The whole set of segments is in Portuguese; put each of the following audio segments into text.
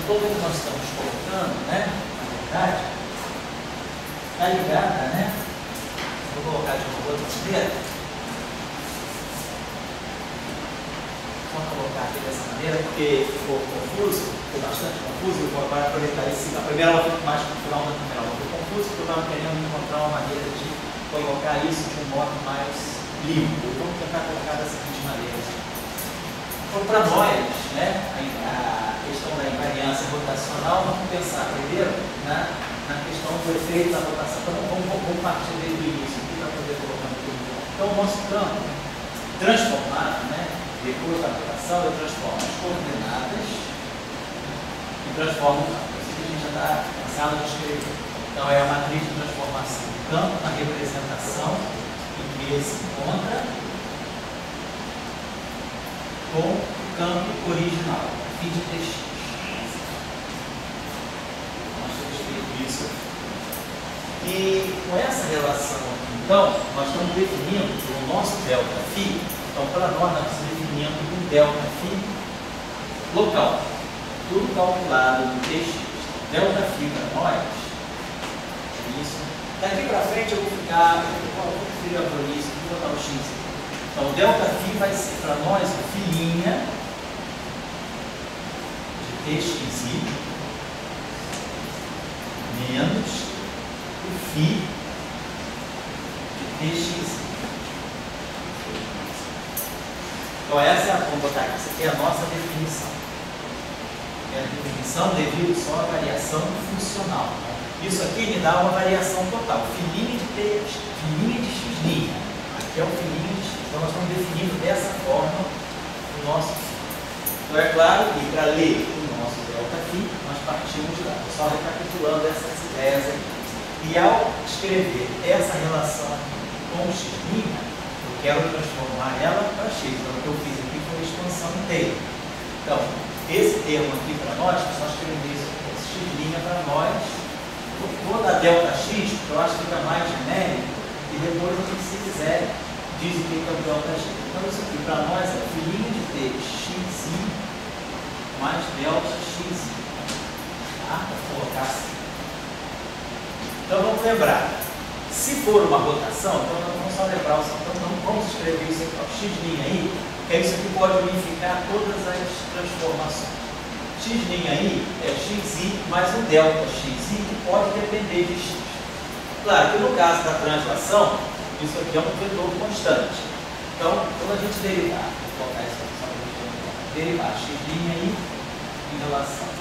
toda que nós estamos colocando, né? Na verdade, está ligada, né? Vou colocar de uma outra maneira. Vou colocar aqui dessa maneira, porque ficou confuso, ficou bastante confuso. Eu vou agora aproveitar esse. A primeira aula ficou mais no final da primeira aula. Ficou confuso porque eu estava querendo encontrar uma maneira de colocar isso de um modo mais limpo. Vamos tentar colocar da seguinte maneira. Então, para nós, né, a questão da invariância rotacional, vamos pensar primeiro na questão do efeito da rotação. Então, vamos partir desde o início aqui para poder colocar tudo. Então, o nosso campo transformado, né, depois da rotação, eu transformo as coordenadas e transformo o campo. Isso que a gente já está cansado de escrever. Então, é a matriz de transformação do campo na representação em que ele se encontra com o campo original, a fim de tx. Nós temos feito isso. E com essa relação aqui, então, nós estamos definindo o nosso ΔΦ. Então, para nós estamos definindo um ΔΦ local. Tudo calculado no tx. ΔΦ para nós, isso. Daqui para frente eu vou ficar, vou preferir a planície, vou botar o x aqui. Então, o ΔΦ vai ser para nós o filinha de txi menos o φ de txi. Então, essa é a, vamos botar aqui, essa aqui é a nossa definição. É a definição devido só à variação funcional. Isso aqui me dá uma variação total. Filinha de x'. Aqui é o filinho de x. Então, nós estamos definindo dessa forma o nosso φ. Então, é claro que para ler o nosso ΔΦ, nós partimos de lá. Só recapitulando essas ideias aqui. E ao escrever essa relação aqui com x', eu quero transformar ela para x. Então, o que eu fiz aqui foi a expansão inteira. Então, esse termo aqui para nós, só escrever isso aqui, esse x' para nós, vou dar ΔX, porque eu acho que fica mais genérico, e depois, se quiser, diz o que é o ΔX. Então, isso aqui para nós é filinho de txi mais ΔX. Tá? Vou colocar assim. Então, vamos lembrar. Se for uma rotação, então não vamos só lembrar, então não vamos escrever isso aqui, ó, x' aí, que isso aqui pode unificar todas as transformações. X' aí é xi mais um ΔXi, que pode depender de x. Claro que no caso da translação, isso aqui é um vetor constante. Então, quando a gente derivar, vou colocar isso aqui só para a gente derivar x' aí em relação a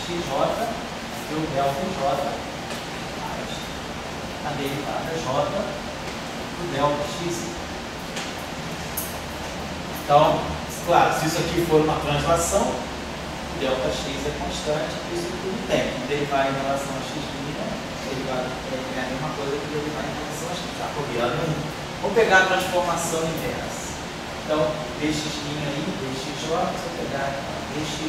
xj e o ΔJ mais a derivada j do ΔX. Então, claro, se isso aqui for uma translação, ΔX é constante, isso tudo tem. Derivar em relação a x', derivar é a mesma coisa que derivar em relação a x. Está copiando. Vamos pegar a transformação inversa. Então, dx' aí, dxj, se eu pegar dxj,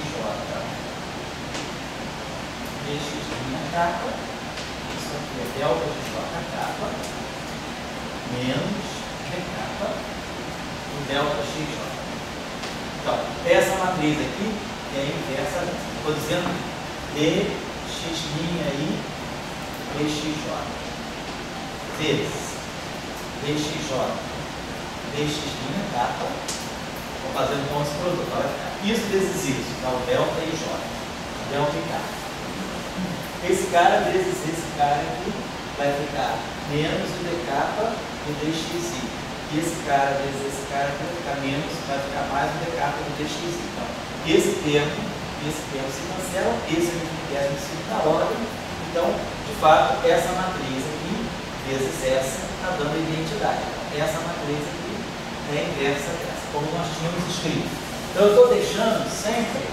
dx' capa, isso aqui é ΔJ capa, menos d capa do ΔXJ. Então, essa matriz aqui é a inversa, estou dizendo dx' aí, dxj, vezes dxj, dx' capa, vou fazer um ponto produto, vai ficar isso vezes isso, dá o delta e j, delta e capa. Esse cara vezes esse cara aqui vai ficar menos o d capa do dxi. E esse cara vezes esse cara aqui vai ficar menos, vai ficar mais o d capa do dxi. Então, esse termo se cancela, esse é o 25 da ordem. Então, de fato, essa matriz aqui vezes essa está dando identidade. Essa matriz aqui é a inversa dessa, como nós tínhamos escrito. Então, eu estou deixando sempre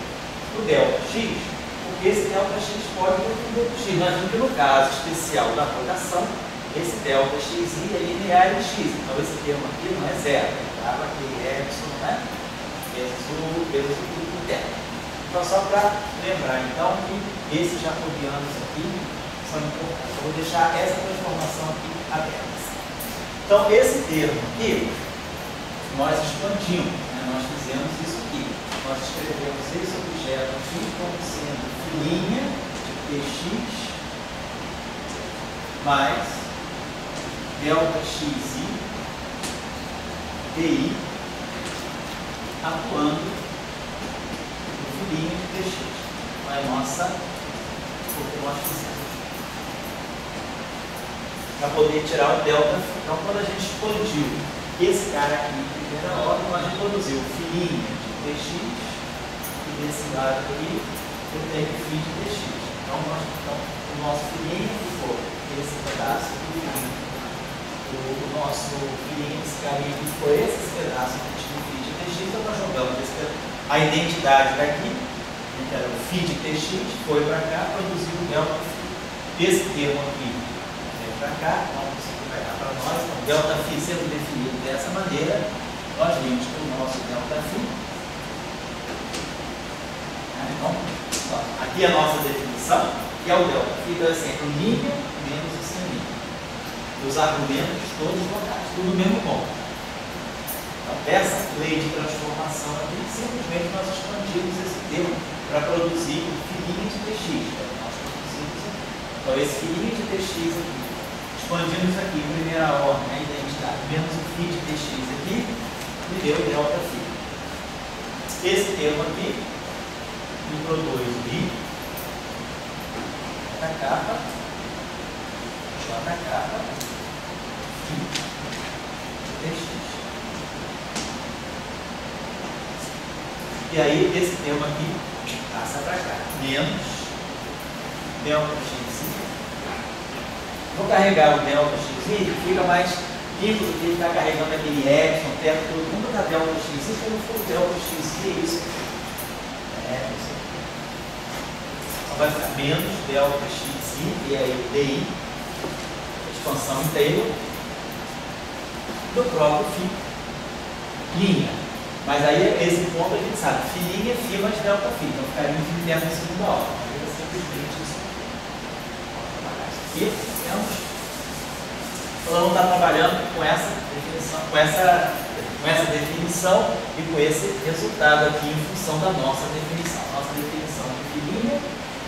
o ΔX, porque esse ΔX pode depender do x. Nós vimos que no caso especial da rotação, esse ΔXi é linear em x. Então, esse termo aqui não é zero. Estava aqui epsilon, né? Vezes o grupo interno. Então, só para lembrar, então, que esses jacobianos aqui são importantes. Eu vou deixar essa transformação aqui aberta. Então, esse termo aqui, nós expandimos, né? Nós fizemos isso aqui. nós escrevemos esse objeto aqui como sendo filinha de Tx mais delta xi di atuando no filinho de Tx. Então é nossa o que nós fizemos. Para poder tirar o delta. Então, quando a gente expandiu esse cara aqui em primeira ordem, nós reproduziu filinha de Tx e desse lado aqui eu tenho φ de Tx. Então, o nosso filinho ficou esse pedaço aqui, o nosso filinho, esse carinha aqui foi esse pedaço que tinha φ de Tx. Então, nós jogamos a identidade daqui, que era o φ de Tx, foi para cá, produziu o delta φ. Esse termo aqui para cá, vamos pegar para nós, então, delta φ sendo definido dessa maneira, nós vimos que o nosso delta φ, então, aqui é a nossa definição, que é o delta φ, então é sempre o nível menos o sem nível. Os argumentos todos locais, tudo no mesmo ponto. Então, essa lei de transformação aqui, simplesmente nós expandimos esse termo para produzir o filinho de Tx. Nós produzimos aqui. Então, esse filinho de Tx aqui, expandimos aqui em primeira ordem a identidade menos o φ de Tx aqui, me deu delta φ. Esse termo aqui me produz o I, J capa, φ de Tx. E aí esse termo aqui passa para cá, menos delta x. Vou carregar o delta x, fica mais rico do que ficar carregando aquele epsilon, teto, todo mundo botar delta x, se não for delta x, que é isso? Isso. Então vai ficar menos delta x, e aí di, expansão em Taylor, do próprio φ, linha. Mas aí, esse ponto a gente sabe, filinha é φ mais delta φ, então ficaria em na segunda ordem. Fica simplesmente isso. Aqui temos. Então, vamos estar trabalhando com essa definição, com essa definição e com esse resultado aqui em função da nossa definição. Nossa definição de filinha,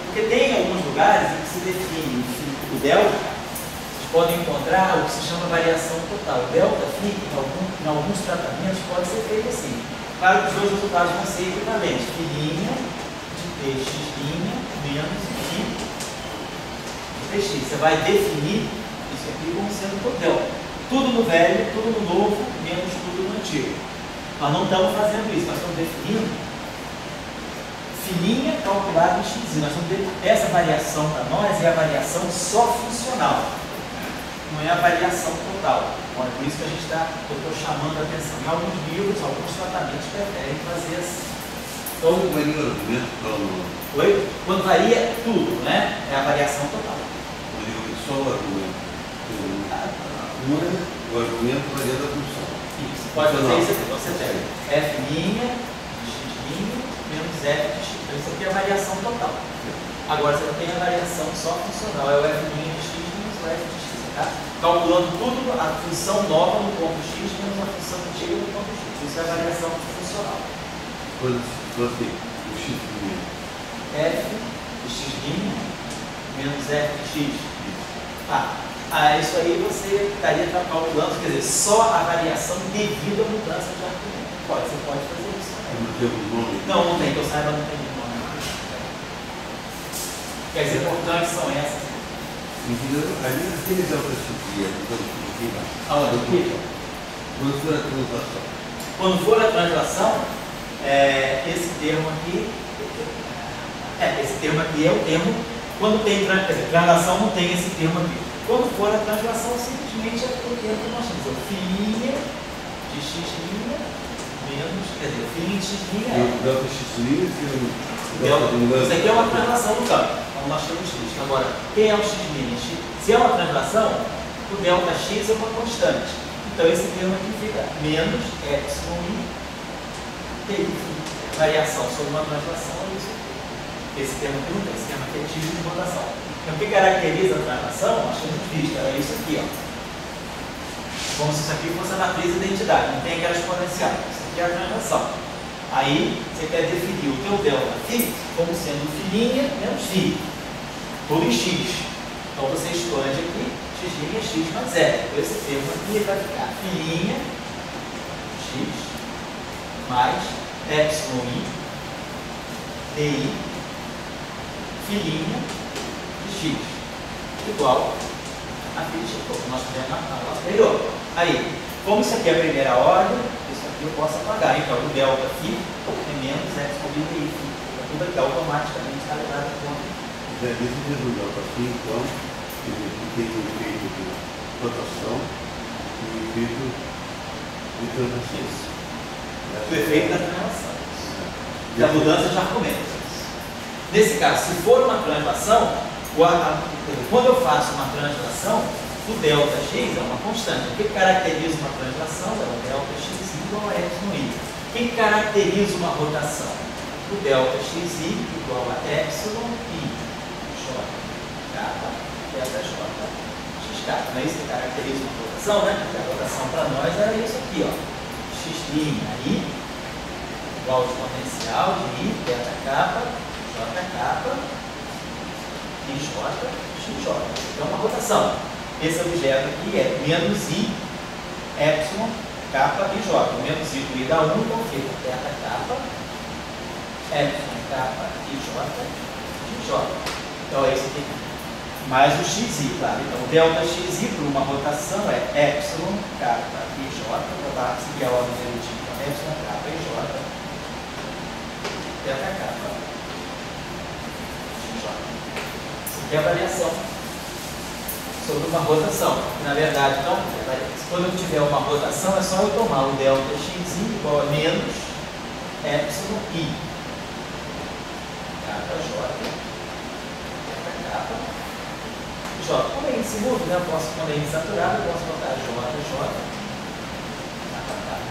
porque tem alguns lugares em que se define o delta, vocês podem encontrar o que se chama variação total. O delta φ, em alguns tratamentos, pode ser feito assim. Claro que os dois resultados vão ser equivalentes. Filinha de Tx' menos φ de Tx. Você vai definir isso aqui como sendo o delta. Tudo no velho, tudo no novo, menos tudo no antigo. Nós não estamos fazendo isso, nós estamos definindo filinha calculada em x. Nós estamos definindo essa variação para nós é a variação só funcional. Não é a variação total. Bom, é por isso que a gente eu estou chamando a atenção. Em alguns livros, alguns tratamentos preferem fazer assim. Então, varia o argumento? Oi? Quando varia tudo, né? É a variação total. Só o argumento. O argumento varia da função. Isso. Pode fazer isso aqui. Você pega f' de x' menos f de x. Então, isso aqui é a variação total. Agora, você tem a variação só funcional. É o f' de x menos o f de x. Tá? Calculando tudo, a função nova no ponto x menos a função antiga no ponto x. Isso é a variação funcional. Quando assim, o x primeiro. F de x' menos f de x. Isso aí você estaria calculando, quer dizer, só a variação devido à mudança de argumento. Você pode fazer isso também. Não tem um nome? Não tem, que eu saiba, não tem nome. Quer dizer, importantes são essas. Ali aqueles outros dias, aqui embaixo. Aonde? Aqui? Quando for a translação. Quando for a translação, esse termo aqui é o termo. Quando tem translação, não tem esse termo aqui. Quando for a translação, simplesmente é o termo que nós temos. Filinha de x' menos, quer dizer, filinha de x' é. O delta x' e o delta de mudança. Isso aqui é uma translação do campo. Então nós temos x. Agora, quem é o x'? Se é uma translação, o delta x é uma constante. Então esse termo aqui fica menos epsilon i. Variação sobre uma translação é isso. Esse termo aqui não tem, esse termo aqui é tipo de rotação. Então, o que caracteriza a translação, nós temos visto, é isso aqui, ó. Como se isso aqui fosse a matriz de identidade, não tem aquela exponencial. Isso aqui é a translação. Aí você quer definir o teu delta φ como sendo φ' menos φ, tudo em x. Então você expande aqui, x' mais 0. Então esse termo aqui vai ficar φ' x mais εi di φ' de x igual a φ de x, como nós fizemos na aula anterior. Aí, como isso aqui é a primeira ordem, isso aqui eu posso apagar. Então, o delta φ é menos x sobre di. Tudo aqui automaticamente está levado a conta. Esse mesmo delta φ, então, tem o efeito de rotação e o efeito de translação. Isso. O efeito da translação. Da mudança de argumentos. Nesse caso, se for uma translação, quando eu faço uma translação, o delta x é uma constante. O que caracteriza uma translação é o delta x igual a εi. O que caracteriza uma rotação? O delta xi igual a epsilon i j kappa delta j x kappa. Não é isso que caracteriza uma rotação, né? Porque a rotação para nós era isso aqui, ó. X' i igual de potencial de i delta kappa j kappa i j xj. Então é uma rotação. Esse objeto aqui é menos i epsilon kappa i j. O menos i do i dá 1, então fica delta kappa epsilon kappa i j. Então é isso aqui. Mais o xi, claro. Então o delta xi por uma rotação é epsilon kappa i j. Vou seguir a ordem evolutiva. Epsilon kappa i j delta kappa i j. Isso aqui é a variação sobre uma rotação. Na verdade, então, quando eu tiver uma rotação, é só eu tomar o delta x igual a menos epsilon i kappa j delta kappa j. Como é índice mudo, né? Quando é índice saturado, eu posso botar j kappa kappa.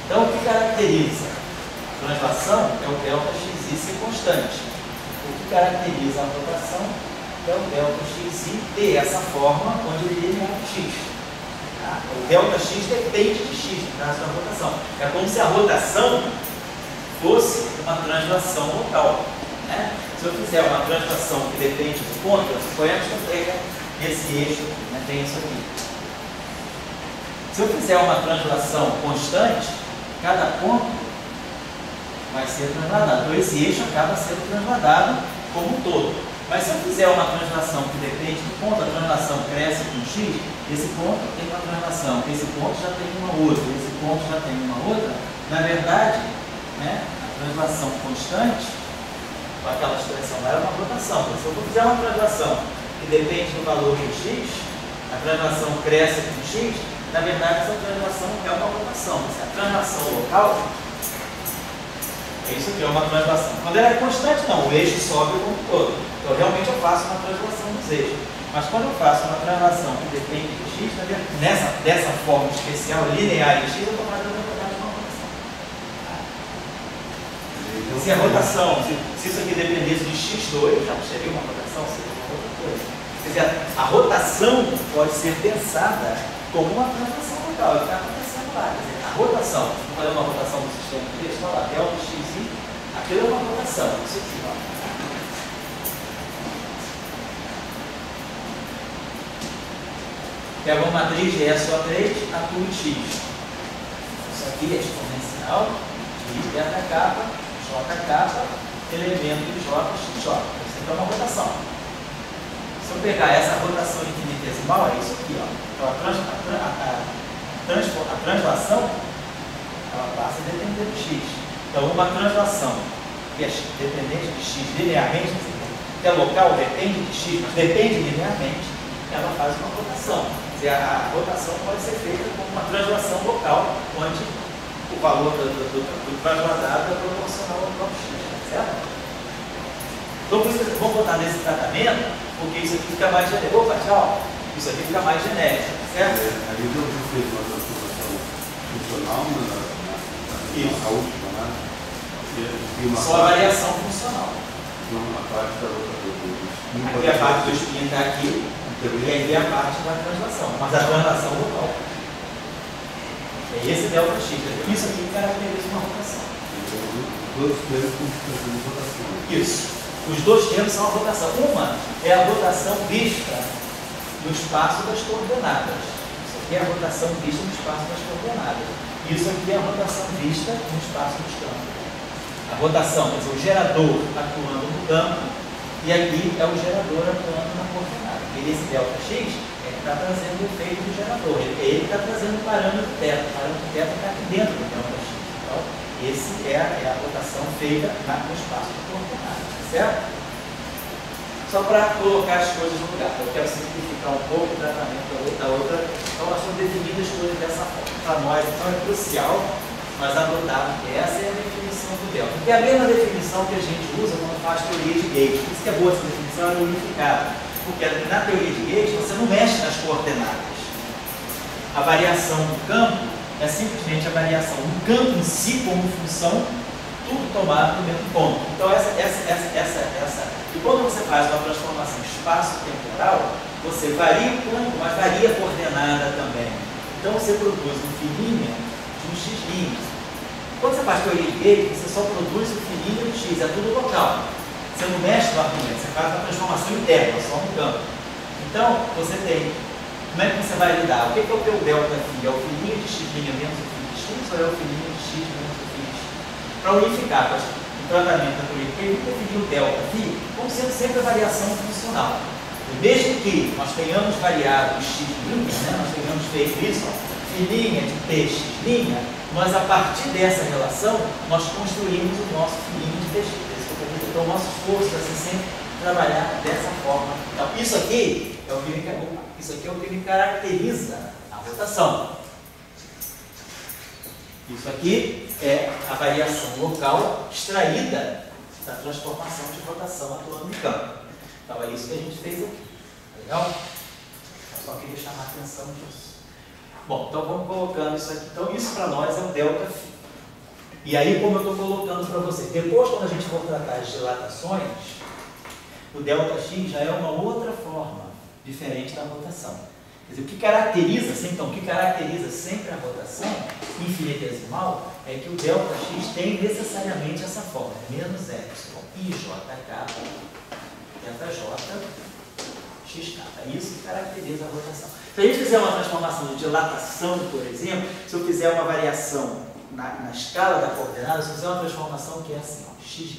Então, o que caracteriza a translação é o delta xi ser constante. O que caracteriza a rotação é o delta xi ter essa forma onde ele é x. Tá? O delta x depende de x, no caso da rotação. É como se a rotação fosse uma translação local. Né? Se eu fizer uma translação que depende do ponto, suponhamos que eu pega esse eixo, né? Tem isso aqui. Se eu fizer uma translação constante, cada ponto vai ser transladado. Então esse eixo acaba sendo transladado como um todo. Mas se eu fizer uma translação que depende do ponto, a translação cresce com x, esse ponto tem uma translação, esse ponto já tem uma outra, esse ponto já tem uma outra. Na verdade, né, a translação constante, com aquela expressão lá, é uma rotação. Se eu fizer uma translação que depende do valor de x, a translação cresce com x, na verdade essa translação é uma rotação. Se a translação local, isso aqui é uma translação. Quando ela é constante, não, o eixo sobe o tempo todo. Então, realmente eu faço uma translação dos eixos. Mas quando eu faço uma translação que depende de x, dessa forma especial, linear em x, eu estou fazendo a verdade uma rotação. Se a rotação, se isso aqui dependesse de x2, já seria uma rotação, seria uma outra coisa. Quer dizer, a rotação pode ser pensada como uma translação local, o que está acontecendo lá. Quer dizer, a rotação, vou fazer uma rotação do sistema de texto, olha lá, delta xi, aquilo é uma rotação, isso aqui, ó. Pega uma matriz de E só 3, atua em x. Isso aqui é exponencial de delta kappa, j kappa, elemento de j, x j. Isso aqui é uma rotação. Se eu pegar essa rotação infinitesimal, é isso aqui, ó. Então a translação ela passa a depender de x. Então uma translação que é dependente de x linearmente, que é local, depende de x, mas depende linearmente, ela faz uma rotação. Quer dizer, a rotação pode ser feita como uma translação local, onde o valor do transladado é proporcional ao próprio x, certo? Então, por isso, vamos botar nesse tratamento, porque isso aqui fica mais genérico. Opa, tchau! Isso aqui fica mais genérico, certo? Ali não fez uma transformação funcional na última, né? Só a variação funcional. Uma parte da outra coisa. Aqui a parte do spin está aqui, e aqui a parte da translação, mas a translação local. É esse delta x. Isso aqui caracteriza uma rotação. Dois termos como fazendo rotação. Isso. Os dois termos são a rotação. Uma é a rotação vista no espaço das coordenadas. Isso aqui é a rotação vista no espaço das coordenadas. Isso aqui é a rotação vista no espaço dos campos. A rotação, quer dizer, o gerador atuando no campo, e aqui é o gerador atuando na coordenada. E esse ΔX está trazendo o efeito do gerador. Ele está trazendo o parâmetro θ. O parâmetro θ está aqui dentro do ΔX. Então, esse é a rotação feita no espaço de coordenadas, certo? Só para colocar as coisas no lugar. Eu quero simplificar um pouco o tratamento da outra. Então, nós estamos definindo as coisas dessa forma. Para nós, então, é crucial nós adotarmos que essa é a definição do delta. Que é a mesma definição que a gente usa quando faz teoria de Gates. Por isso que é boa essa definição, ela é unificada. Porque na teoria de Gates você não mexe nas coordenadas. A variação do campo é simplesmente a variação do campo em si como função, tudo tomado no mesmo ponto. Então e quando você faz uma transformação espaço-temporal, você varia o campo, mas varia a coordenada também. Então você produz um filinha de um x'. Quando você faz teoria de Gates, você só produz o filinho do x, é tudo local. Você não mexe no argumento, você faz uma transformação interna, só no campo. Então, você tem, como é que você vai lidar? O que é o teu delta φ? É o filinho de x' menos o φ de x ou é o filinho de x menos o φ de x? Para unificar o tratamento da teoria de Gates, eu defini o delta φ como sendo sempre a variação funcional. E mesmo que nós tenhamos variado o x', nós tenhamos feito isso, filinha de tx', mas a partir dessa relação, nós construímos o nosso filinho de tx'. Então, o nosso esforço vai ser sempre trabalhar dessa forma. Então, isso aqui é o que me caracteriza a rotação. Isso aqui é a variação local extraída da transformação de rotação atuando no campo. Então, é isso que a gente fez aqui. Legal? Eu só queria chamar a atenção disso. Bom, então vamos colocando isso aqui. Então, isso para nós é o delta φ. E aí, como eu estou colocando para você, depois quando a gente for tratar as dilatações, o ΔX já é uma outra forma diferente da rotação. Quer dizer, o que caracteriza sempre a rotação infinitesimal é que o ΔX tem necessariamente essa forma, menos epsilon, IJK, ΔJ, XK. É isso que caracteriza a rotação. Se a gente fizer uma transformação de dilatação, por exemplo, se eu fizer uma variação na escala da coordenada, se eu fizer uma transformação que é assim, ó, x'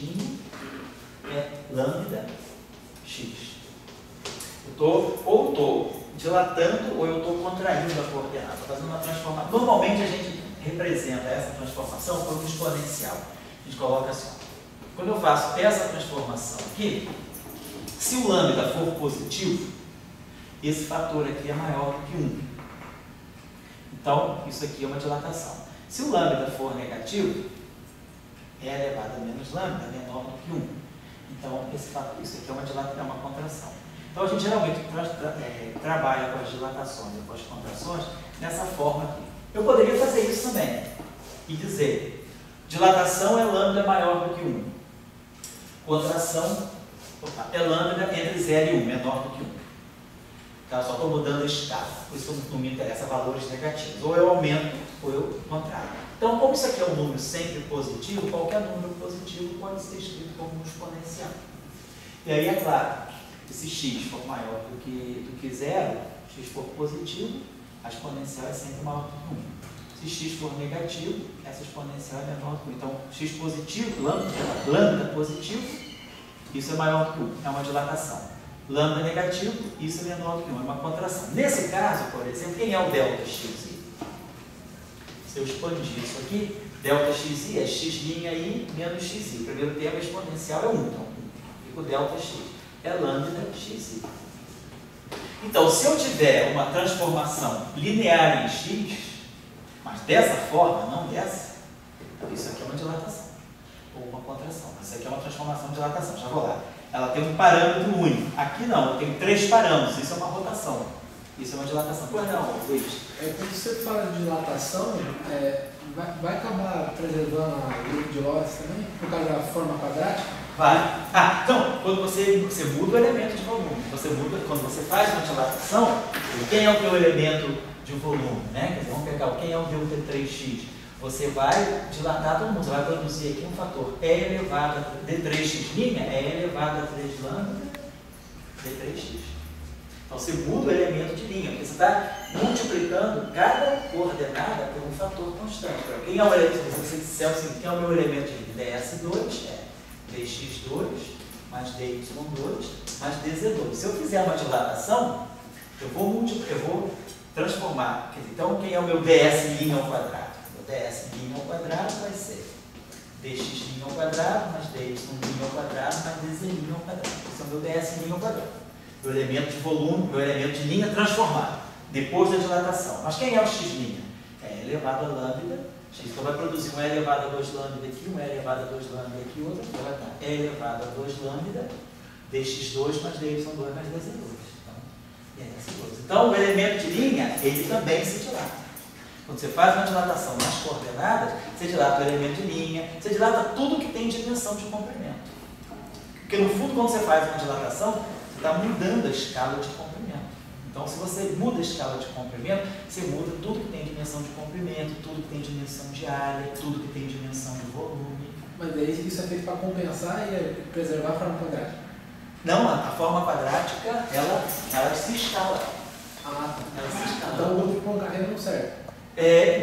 é lambda x. Eu estou dilatando ou eu estou contraindo a coordenada, estou fazendo uma transformação. Normalmente a gente representa essa transformação como exponencial. A gente coloca assim, ó, quando eu faço essa transformação aqui, se o lambda for positivo, esse fator aqui é maior do que 1. Então, isso aqui é uma dilatação. Se o lambda for negativo, é elevado a menos lambda, menor do que 1. Então, isso aqui é uma contração. Então, a gente geralmente trabalha com as dilatações e com as contrações dessa forma aqui. Eu poderia fazer isso também e dizer, dilatação é lambda maior do que 1. Contração é lambda entre 0 e 1, menor do que 1. Tá? Só estou mudando a escala, por isso não me interessa valores negativos. Ou eu aumento, ou eu contrário. Então, como isso aqui é um número sempre positivo, qualquer número positivo pode ser escrito como um exponencial. E aí, é claro, se x for maior do que 0, x for positivo, a exponencial é sempre maior do que 1. Se x for negativo, essa exponencial é menor do que 1. Então, x positivo, lambda positivo, isso é maior do que 1, é uma dilatação. Lambda negativo, isso é menor do que 1, é uma contração. Nesse caso, por exemplo, quem é o ΔXi? Se eu expandir isso aqui, ΔXi é x'I menos xi. O primeiro termo exponencial é 1, então fica o ΔX. É lambda xi. Então, se eu tiver uma transformação linear em x, mas dessa forma, não dessa, então isso aqui é uma dilatação, ou uma contração. Isso aqui é uma transformação de dilatação, já vou lá. Ela tem um parâmetro único. Aqui não, eu tenho 3 parâmetros. Isso é uma rotação. Isso é uma dilatação. Pois não, Luiz? Quando você fala de dilatação, vai acabar preservando a grupo de Lorentz também? Por causa da forma quadrática? Vai. Então, quando você muda o elemento de volume, quando você faz uma dilatação, quem é o teu elemento de volume? Né? Quer dizer, vamos pegar quem é o delta 3x? você vai dilatar todo mundo. Você vai produzir aqui um fator E elevado a D3x', E elevado a 3 lambda, D3x. Então você muda o elemento de linha, porque você está multiplicando cada coordenada por um fator constante. Quem é o elemento? Se você disser o seguinte, quem é o meu elemento de linha? DS2 é dx2 mais dy2 mais dz2. Se eu fizer uma dilatação, eu vou transformar. Então, quem é o meu ds' ao quadrado? O ds' ao quadrado vai ser dx' ao quadrado mais dy' ao quadrado mais dz' ao quadrado. Esse é o meu ds' ao quadrado. Meu elemento de volume, meu elemento de linha transformado, depois da dilatação. Mas quem é o x'? É elevado a lambda, x. Então vai produzir um E elevado a 2 lambda aqui, um E elevado a 2 lambda aqui, outro aqui. Vai dar E elevado a 2 lambda, dx2 mais dy2 mais dz2. Então o elemento de linha, ele também se dilata. Quando você faz uma dilatação nas coordenadas, você dilata o elemento de linha, você dilata tudo que tem dimensão de comprimento. Porque no fundo, quando você faz uma dilatação, você está mudando a escala de comprimento. Então, se você muda a escala de comprimento, você muda tudo que tem dimensão de comprimento, tudo que tem dimensão de área, tudo que tem dimensão de volume. Mas daí isso é feito para compensar e preservar a forma quadrática? Não, a forma quadrática, ela se escala. Ah, tá. Ela se escala. Então o grupo de Poincare não serve?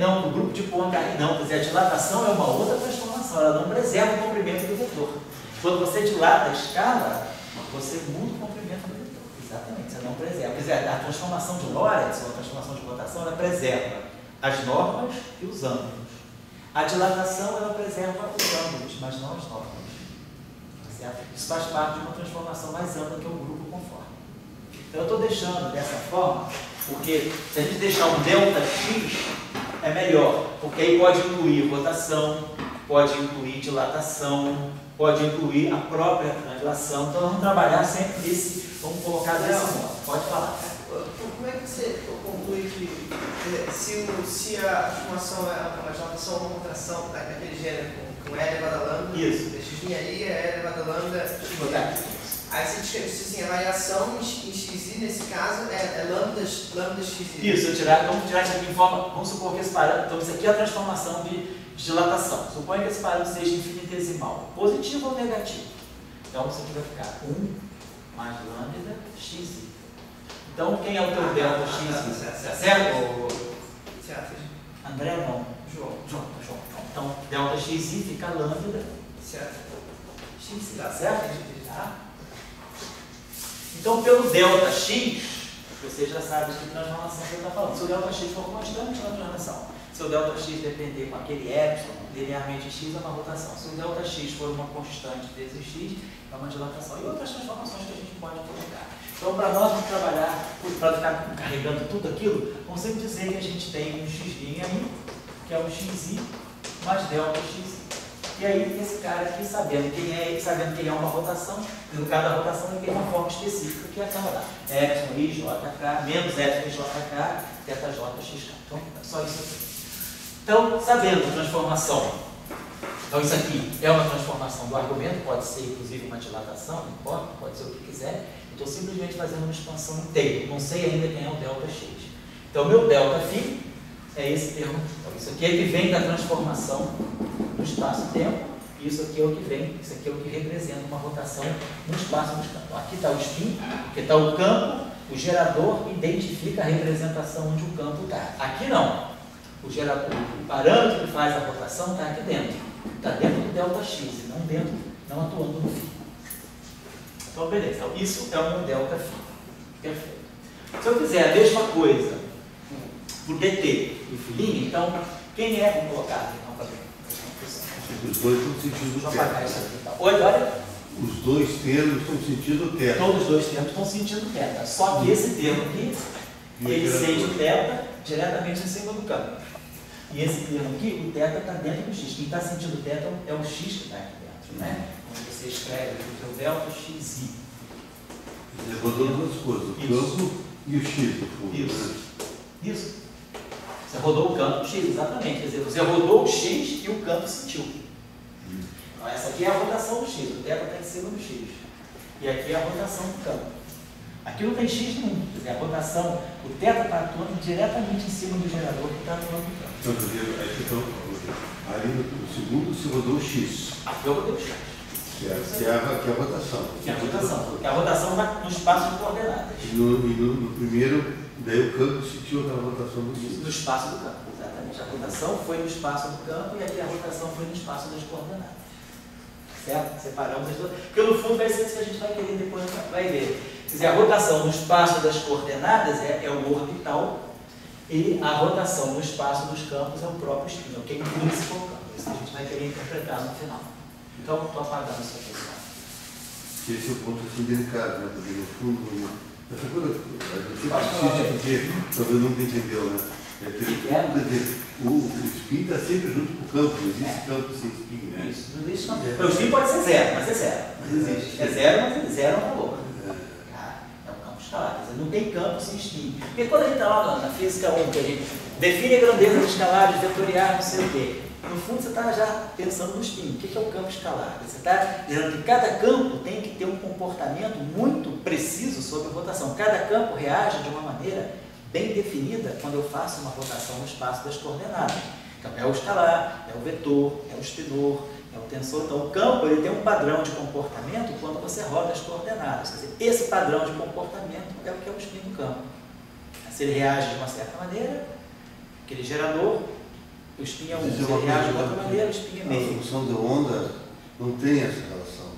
Não, o grupo de Poincare não. Quer dizer, a dilatação é uma outra transformação, ela não preserva o comprimento do vetor. Quando você dilata a escala, você muda o comprimento do vetor. Exatamente, você não preserva. Quer dizer, a transformação de Lorentz, ou a transformação de rotação, ela preserva as normas e os ângulos. A dilatação, ela preserva os ângulos, mas não as normas. Certo? Isso faz parte de uma transformação mais ampla que é o grupo conforme. Então eu estou deixando dessa forma, porque se a gente deixar um ΔX, é melhor, porque aí pode incluir rotação, pode incluir dilatação, pode incluir a própria translação. Então vamos trabalhar sempre desse, vamos colocar desse modo. Pode falar. Como é que você conclui que se a transformação é uma dilatação ou uma contração daquele gênero com E elevado a lambda, Isso. x' aí é E elevado a lambda, x'. Aí você diz assim, a variação em xi, nesse caso, é lambda xi. Isso, vamos tirar isso aqui em forma, vamos supor que esse parâmetro, então isso aqui é a transformação de dilatação. Suponha que esse parâmetro seja infinitesimal, positivo ou negativo. Então isso aqui vai ficar 1 mais lambda xi. Então quem é o teu delta x? Certo? Certo. André não. João. Então delta xi fica lambda. Certo. X, tá certo? Tá? Então pelo delta x, você já sabe de que transformação você está falando. Se o delta x for constante, é uma translação. Se o delta x depender com aquele epsilon, linearmente x é uma rotação. Se o delta x for uma constante vezes x, é uma dilatação. E outras transformações que a gente pode colocar. Então, para nós não trabalhar, para ficar carregando tudo aquilo, vamos sempre dizer que a gente tem um x' aí, que é o xi mais delta x. E aí, esse cara aqui, sabendo quem é uma rotação, no caso da rotação, ele tem uma forma específica, que é aquela lá. Epsilon i, jk, menos epsilon i, jk, θ, j, xk. Então, é só isso aqui. Então, sabendo a transformação, então isso aqui é uma transformação do argumento, pode ser inclusive uma dilatação, não importa, pode ser o que quiser. Estou simplesmente fazendo uma expansão inteira, não sei ainda quem é o delta x. Então, meu delta φ é esse termo. Então, isso aqui é que vem da transformação do espaço-tempo, e isso aqui é o que vem, isso aqui é o que representa uma rotação no espaço dos campos. Aqui está o spin, aqui está o campo, o gerador identifica a representação onde o campo está. Aqui não. O gerador, o parâmetro que faz a rotação está aqui dentro. Está dentro do delta x, não atuando no φ. Então, beleza. Então, isso é o meu delta φ. Perfeito. Se eu fizer a mesma coisa por dt e φ', então, quem é? Vamos colocar aqui, então, para ver. Os dois estão sentindo Deixa eu apagar isso θ. aqui. Então. Olha. Os dois termos estão sentindo θ. Todos os dois termos estão sentindo θ. Só que esse termo aqui, ele sente o θ diretamente em cima do campo. E esse termo aqui, o θ está dentro do x. Quem está sentindo θ é o x que está aqui dentro, né? Quando você escreve o teu delta xi. Ele rodou duas coisas, o campo e o x. Isso. Você rodou o campo x, exatamente. Quer dizer, você rodou o x e o campo sentiu. Então, essa aqui é a rotação do x. O θ está em cima do x. E aqui é a rotação do campo. Aqui não tem x nenhum. Quer dizer, a rotação, o θ está atuando diretamente em cima do gerador que está atuando no campo. Então, aí Ali no segundo se rodou o X. Aqui eu rodei o X. Que é a rotação. Que é a rotação. Que a rotação está no espaço de coordenadas. E no primeiro, daí o campo sentiu aquela rotação do X. No espaço do campo, exatamente. A rotação foi no espaço do campo e aqui a rotação foi no espaço das coordenadas. Certo? Separamos as duas. Porque no fundo vai ser isso que a gente vai querer depois, vai ver. Quer dizer, a rotação no espaço das coordenadas é o orbital e a rotação no espaço dos campos é o próprio espinho, que é intrínseco ao campo. Isso a gente vai querer interpretar no final. Então, estou apagando essa questão. Esse é o ponto assim delicado, né? Porque no fundo, essa coisa, a gente porque talvez nunca entendeu, né? É que o spin está sempre junto com o campo, não existe campo sem spin, né? Isso, não existe campo. O spin pode ser zero, mas é zero. Não existe. É zero, mas zero é um valor. É um campo escalar. Quer dizer, não tem campo sem spin. Porque quando a gente está lá na física 1, que a gente define a grandeza dos escalares, vetoriais, não sei o quê. No fundo, você está já pensando no spin. O que é o campo escalar? Você está dizendo que cada campo tem que ter um comportamento muito preciso sobre a rotação. Cada campo reage de uma maneira bem definida quando eu faço uma rotação no espaço das coordenadas. Então, é o escalar, é o vetor, é o spinor, é o tensor. Então, o campo ele tem um padrão de comportamento quando você roda as coordenadas. Quer dizer, esse padrão de comportamento é o que é o spin do campo. Se ele reage de uma certa maneira, aquele gerador, o spin é 1. Se ele reage de outra maneira, o spin é meio. A função da onda não tem essa relação.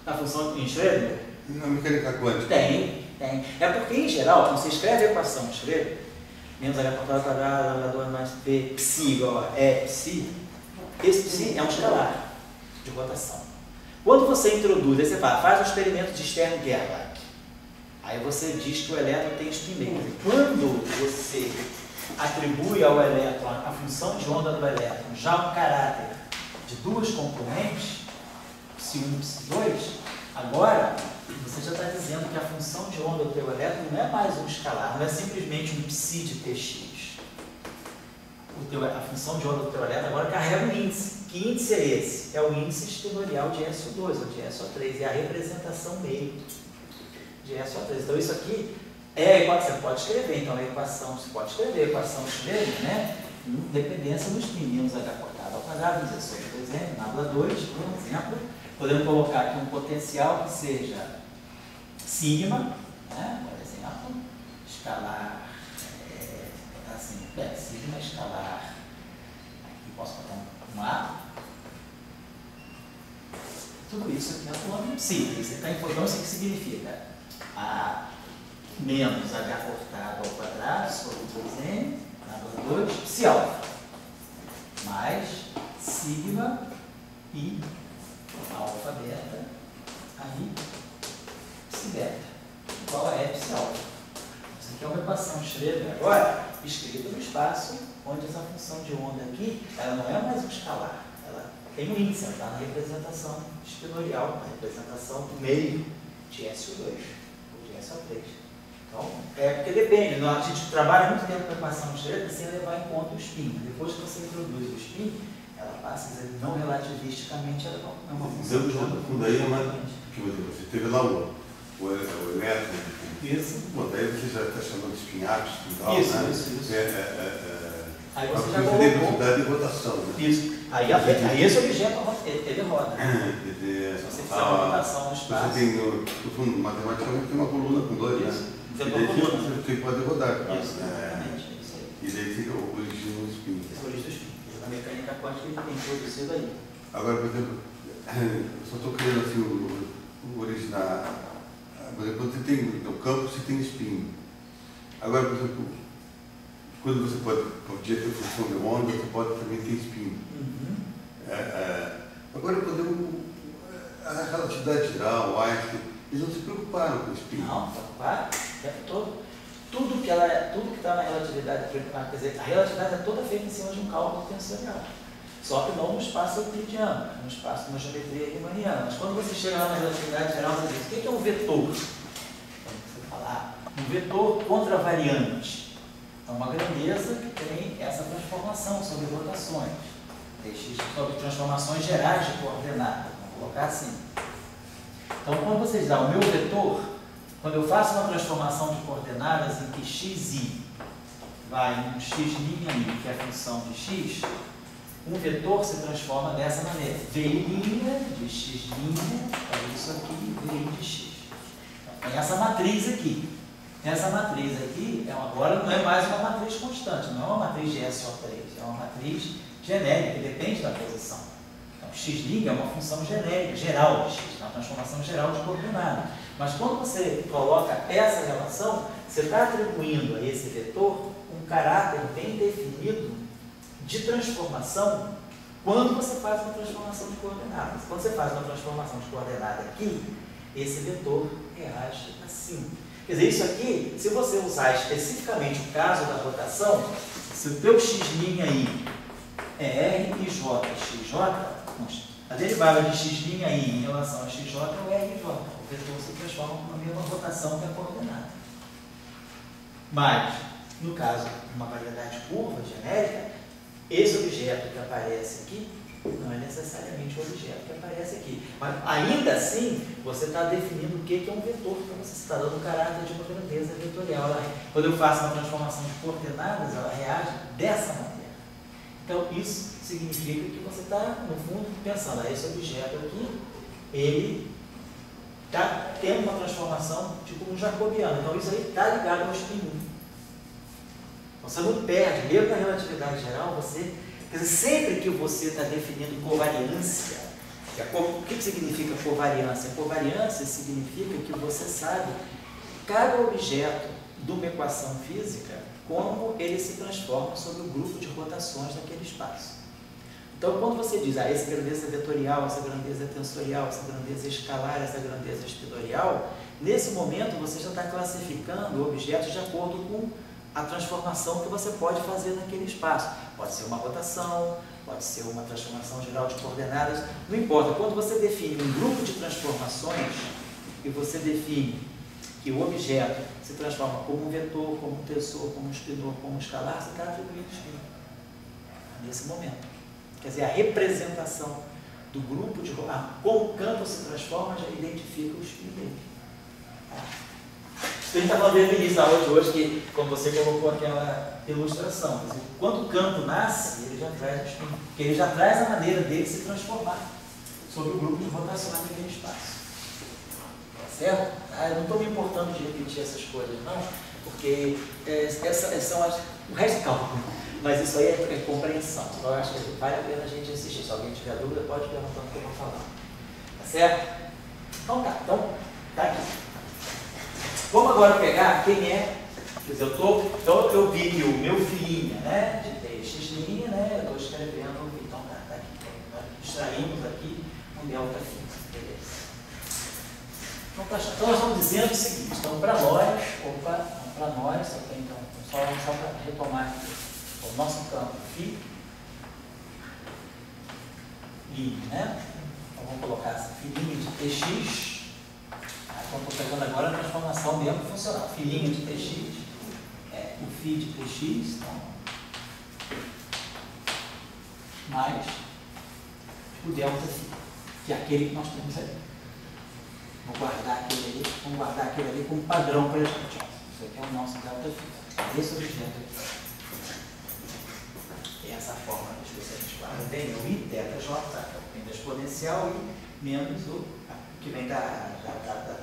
A função em Schrödinger? Na mecânica quântica. Tem. É porque, em geral, quando você escreve a equação de Schrödinger, menos h por quadrado, h 2 mais p, psi igual a e psi, esse psi é um escalar de rotação. Quando você introduz, aí você faz um experimento de Stern-Gerlach. Aí você diz que o elétron tem spin meio. Quando você atribui ao elétron a função de onda do elétron já um caráter de duas componentes, psi 1 e psi 2, agora você já está dizendo que a função de onda do teu elétron não é mais um escalar, não é simplesmente um psi de tx. A função de onda do teu elétron agora carrega um índice. Que índice é esse? É o índice espinorial de SO2 ou de SO3, é a representação meio de SO3. Então isso aqui é a equação, você pode escrever, então a equação, você pode escrever a equação de Schrödinger, né? Dependência do spin, menos h cortado ao quadrado, vamos dizer, por exemplo, nábula 2, por exemplo, podemos colocar aqui um potencial que seja sigma, né? Por exemplo, escalar, assim, sigma escalar, aqui posso botar um A, tudo isso aqui é atuando em psi, você está informando o que significa A menos h cortado ao quadrado sobre 2n, nábula 2, psi alfa, mais sigma e alfa beta, aí psi beta, igual a e psi alfa. Isso aqui é uma equação de Schrödinger agora, escrita no espaço, onde essa função de onda aqui, ela não é mais um escalar, ela tem um índice, ela está na representação espinorial, na representação do meio de SO2 ou de SO3. Então, porque depende, a gente trabalha muito tempo com a equação de Schrödinger sem levar em conta o spin. Depois que você introduz o spin, ela passa a dizer, não relativisticamente, ela é uma função de onda. Daí você teve lá o elétron. Isso. Bom, daí você já está chamando de spin ápice. Isso, né? isso. Aí A você já velocidade colocou... de rotação. Né? Isso. Aí esse objeto, ele roda. Se você fizer uma rotação no espaço... Você tem, no fundo, matematicamente, tem uma coluna com dois, né? Você E daí você pode rodar. Isso, exatamente. Isso aí. E daí fica o origem do spin. Esse é o origem do spin. A mecânica quântica ele tem produzido aí. Agora, por exemplo, eu só estou querendo assim, o originar. Por exemplo, quando você tem no campo, você tem spin. Agora, por exemplo, quando você podia ter função de onda, você pode também ter spin. Agora, quando a relatividade geral, Einstein, eles não se preocuparam com o spin. Não, preocuparam o tempo todo. Tudo que está na relatividade é preocupado. Quer dizer, a relatividade é toda feita em cima de um cálculo tensorial. Só que não no espaço euclidiano, no espaço de uma geometria riemanniana. Mas quando você chega lá na relatividade geral, você diz, o que é um vetor? Quando você falar, um vetor contravariante. É uma grandeza que tem essa transformação sobre rotações. Sobre transformações gerais de coordenada. Vamos colocar assim. Então, quando você diz, o meu vetor, quando eu faço uma transformação de coordenadas em que xi vai num x', que é a função de x, um vetor se transforma dessa maneira. V' de x', é isso aqui, V de x. Então, tem essa matriz aqui. Essa matriz aqui, agora não é mais uma matriz constante, não é uma matriz de SO3, é uma matriz genérica, que depende da posição. Então, x' é uma função genérica, geral de x, uma transformação geral de coordenada. Mas quando você coloca essa relação, você está atribuindo a esse vetor um caráter bem definido de transformação quando você faz uma transformação de coordenadas. Quando você faz uma transformação de coordenada aqui, esse vetor reage assim. Quer dizer, isso aqui, se você usar especificamente o caso da rotação, se o teu x' aí é R e J, XJ, a derivada de x' aí em relação a XJ é o R e J. O vetor se transforma numa mesma rotação que a coordenada. Mas, no caso de uma variedade curva genérica, esse objeto que aparece aqui não é necessariamente o objeto que aparece aqui. Mas, ainda assim, você está definindo o que é um vetor para você. Você está dando o caráter de uma grandeza vetorial. Quando eu faço uma transformação de coordenadas, ela reage dessa maneira. Então, isso significa que você está, no fundo, pensando, esse objeto aqui, ele está tendo uma transformação tipo um jacobiano. Então, isso aí está ligado ao spin 1. Então, você não perde, mesmo na relatividade geral, você... Quer dizer, sempre que você está definindo covariância, o que significa covariância? Covariância significa que você sabe cada objeto de uma equação física, como ele se transforma sobre o grupo de rotações daquele espaço. Então, quando você diz, essa grandeza vetorial, essa grandeza tensorial, essa grandeza escalar, essa grandeza espidorial, nesse momento você já está classificando objetos de acordo com a transformação que você pode fazer naquele espaço. Pode ser uma rotação, pode ser uma transformação geral de coordenadas, não importa. Quando você define um grupo de transformações e você define que o objeto se transforma como um vetor, como um tensor, como um spinor, como um escalar, você está atribuindo spin nesse momento. Quer dizer, a representação do grupo de como o campo se transforma já identifica o spin dele. Isso a gente está falando desde o início da aula de hoje, que quando você colocou aquela ilustração, quer dizer, quando o campo nasce, ele já traz o spin, porque ele já traz a maneira dele se transformar sobre o grupo de rotações daquele espaço. Certo? Eu não estou me importando de repetir essas coisas, não, porque essas são o resto é cálculo, mas isso aí é compreensão. Então, eu acho que vale a pena a gente assistir. Se alguém tiver dúvida, pode perguntar o que eu vou falar. Tá certo? Então tá. Então, tá aqui. Vamos agora pegar quem é. Quer dizer, então eu vi que o meu filhinho, né, de x', né, eu estou escrevendo, então tá aqui. Extraímos aqui um delta φ. Beleza. Então nós estamos dizendo o seguinte, então para nós, só para retomar aqui, o nosso campo φ, né? Então vamos colocar essa filhinha de tx. Então estou pegando agora a transformação mesmo funcional. Filhinha de tx, o φ de tx, então, mais o delta φ, que é aquele que nós temos ali. Vamos guardar aquele ali como padrão para a gente. Isso aqui é o nosso delta φ. Esse objeto aqui. Tem essa forma especialmente tem o i θ j, que vem da exponencial e menos o que vem da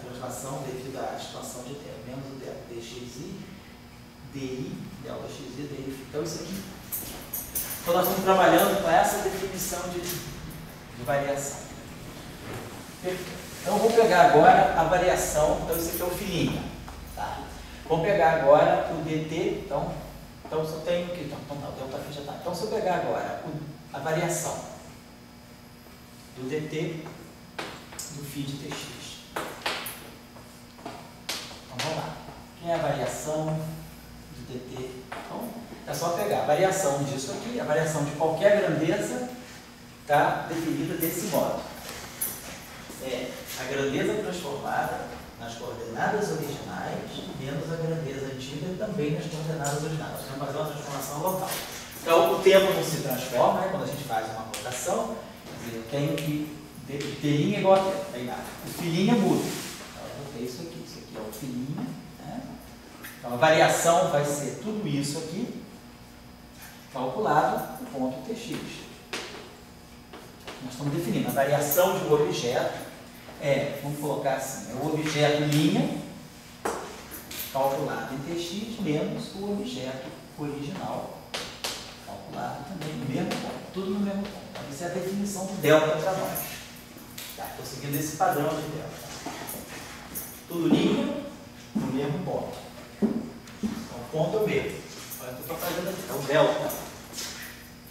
translação devido à expansão de tempo, menos o delta dxi, di, delta xi, di. Então isso aqui. Então nós estamos trabalhando com essa definição de variação. Então vou pegar agora a variação, então isso aqui é o filhinho. Tá? Vamos pegar agora o dt, então só tenho aqui, então não, o delta φ já está. Então se eu pegar agora a variação do dt do φ de tx. Então vamos lá. Quem é a variação de dt? Então é só pegar a variação disso aqui, a variação de qualquer grandeza está definida desse modo. É a grandeza transformada nas coordenadas originais menos a grandeza antiga também nas coordenadas originais. Nós vamos fazer uma transformação local. Então o tempo não se transforma, né? Quando a gente faz uma rotação, eu tenho que t' é igual a tempo, tem nada. O filhinho muda. Então eu vou ter isso aqui é o filhinho, né? Então a variação vai ser tudo isso aqui calculado no ponto tx. nós estamos definindo. A variação de um objeto vamos colocar assim, é o objeto linha calculado em Tx menos o objeto original calculado também no mesmo ponto, tudo no mesmo ponto. Então, essa é a definição do delta para nós. Tá, estou seguindo esse padrão de delta. Tudo linha no mesmo ponto. Então, o ponto é o mesmo. Olha o que eu estou fazendo aqui. Então, o delta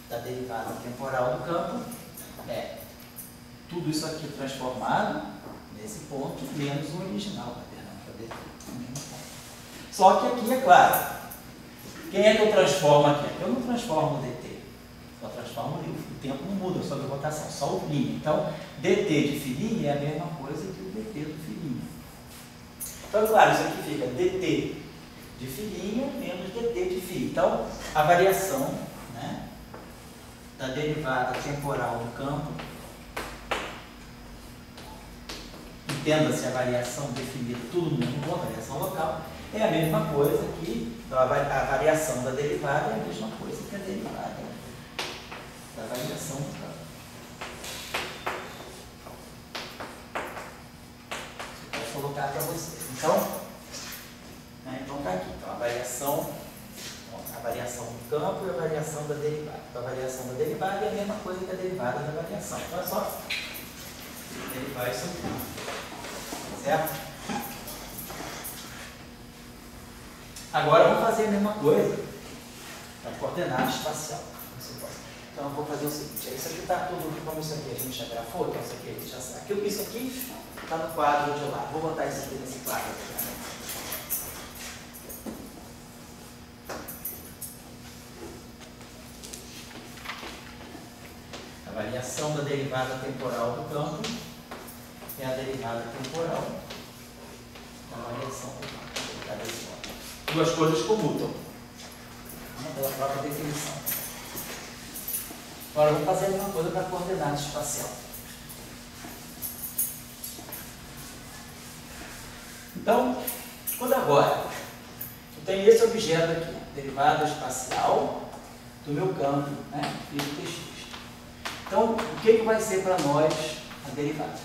da derivada temporal do campo é tudo isso aqui transformado nesse ponto menos o original, no mesmo ponto. Só que aqui, é claro, quem é que eu transformo aqui? Eu não transformo o dt, eu transformo o tempo não muda sobre a rotação, só o filhinho. Então, dt de filhinho é a mesma coisa que o dt do filhinho. Então, claro, isso aqui fica dt de filhinho menos dt de φ. Então, a variação, né, da derivada temporal do campo, entenda-se a variação definida tudo no mesmo ponto, a variação local, é a mesma coisa que a variação da derivada é a mesma coisa que a derivada da variação do campo. Isso eu posso colocar para vocês. Então, então está aqui. Então, a variação do campo e a variação da derivada. Então, a variação da derivada é a mesma coisa que a derivada da variação. Então, é só derivar isso aqui. Certo? Agora vamos fazer a mesma coisa na coordenada espacial. Então eu vou fazer o seguinte, isso aqui está tudo, como isso aqui a gente já grafou, então isso aqui a gente já sabe. Isso aqui está no quadro de lá. Vou botar isso aqui nesse quadro aqui. A variação da derivada temporal do campo é a derivada temporal da variação do campo. Duas coisas comutam, pela própria definição. Agora vamos fazer a mesma coisa para a coordenada espacial. Então, quando agora eu tenho esse objeto aqui, derivada espacial do meu campo, né, e do Tx. Então, o que vai ser para nós a derivada?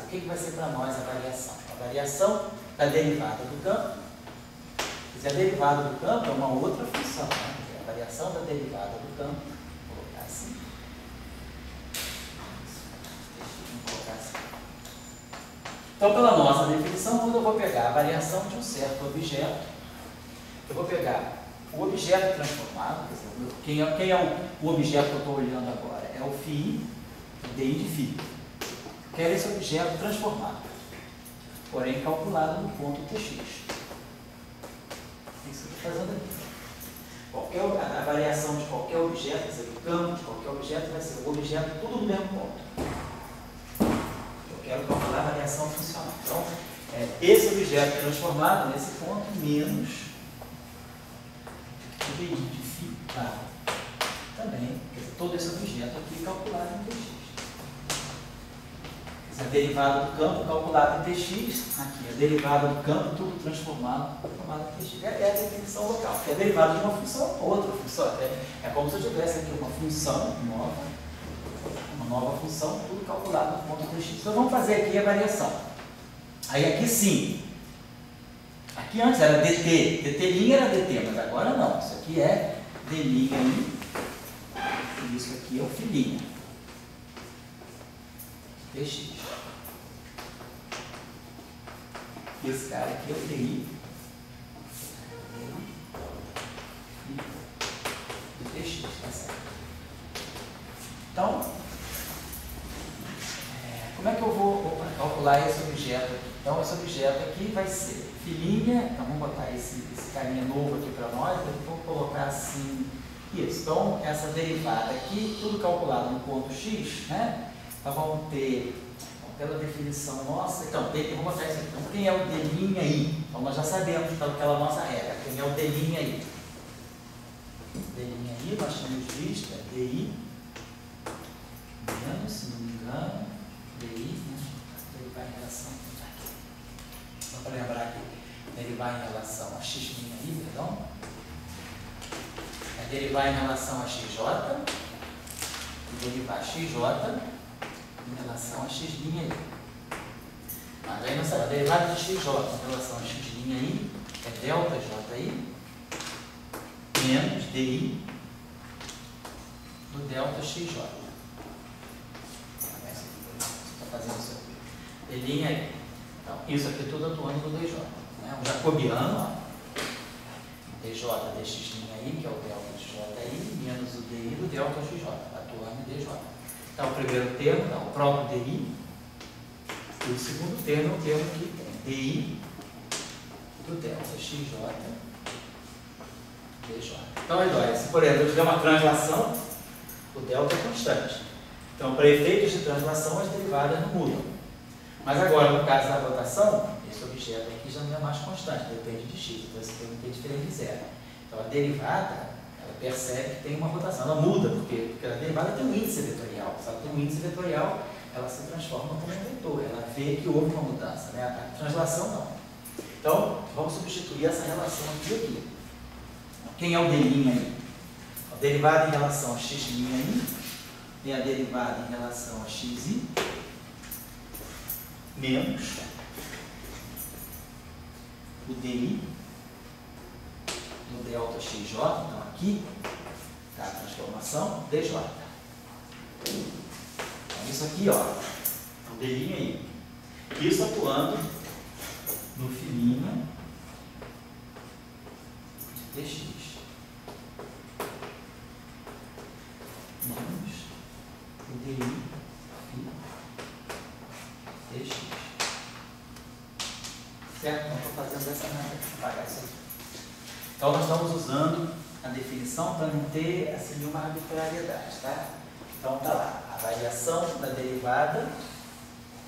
O que vai ser para nós a variação? A variação da derivada do campo. A derivada do campo é uma outra função, né? A variação da derivada do campo, vou colocar assim. Então, pela nossa definição, quando eu vou pegar a variação de um certo objeto, eu vou pegar o objeto transformado, quer dizer, quem é o objeto que eu estou olhando agora? É o φ, di de φ. Eu quero esse objeto transformado, porém calculado no ponto Tx. Isso que eu estou fazendo aqui. A variação de qualquer objeto, quer dizer, o campo de qualquer objeto vai ser o objeto tudo no mesmo ponto. Eu quero calcular a variação funcional. Então, esse objeto transformado nesse ponto menos o di de φ também, quer dizer, todo esse objeto aqui calculado em Tx. A derivada do campo calculada em Tx, aqui, a derivada do campo, tudo transformado em Tx. É a definição local, que é a derivada de uma função ou outra função. É como se eu tivesse aqui uma função nova, uma nova função, tudo calculado no ponto Tx. Então vamos fazer aqui a variação. Aí aqui sim, aqui antes era dt, dt' era dt, mas agora não. Isso aqui é d' e isso aqui é o filhinho. Tx. Esse cara aqui é o di e Tx, tá certo? Então, como é que eu vou calcular esse objeto aqui? Então, esse objeto aqui vai ser filhinha, então vamos botar esse carinha novo aqui para nós, eu vou colocar assim, isso. Então, essa derivada aqui, tudo calculado no ponto x, né? Então vamos ter, pela definição nossa, então, vamos botar isso aqui. Então, quem é o d'I? Então nós já sabemos pela nossa regra, quem é o d'I? D'I, nós tínhamos visto, é DI menos, se não me engano, DI, né? Derivar em relação, só para lembrar aqui, derivar em relação a x', perdão, é derivar em relação a xj, e derivar xj em relação a x' aí. Mas aí não sabe, a derivada de xj em relação a x' aí é ΔJi menos di do ΔXJ. Está fazendo isso aqui. Delinha aí. Então, isso aqui tudo atuando no dj. Né? Um jacobiano, ó. dj dx' aí, que é o ΔXJ menos o di do ΔXJ, atuando em dj. Então, o primeiro termo dá o próprio di, e o segundo termo é o termo que tem di do ΔXJ dj. Então, olha, se por exemplo eu tiver uma translação, o delta é constante. Então, para efeitos de translação, as derivadas não mudam. Mas agora, no caso da rotação, esse objeto aqui já não é mais constante, depende de x, então esse termo aqui é diferente de zero. Então, a derivada, ela percebe que tem uma rotação, ela muda, porque a derivada tem um índice vetorial. Se ela tem um índice vetorial, ela se transforma como um vetor, ela vê que houve uma mudança, né? A translação não. Então, vamos substituir essa relação aqui. Quem é o d' aí? A derivada em relação a x' aí é a derivada em relação a xi menos o di no ΔXJ, então aqui está a transformação dj. Então, isso aqui, ó, o d' aí. Isso atuando no filinho de dx. Menos o di dx. Certo? Não estou fazendo dessa maneira, vou apagar isso aqui. Então, nós estamos usando a definição para não ter assim, nenhuma arbitrariedade, tá? Então, tá lá, a variação da derivada,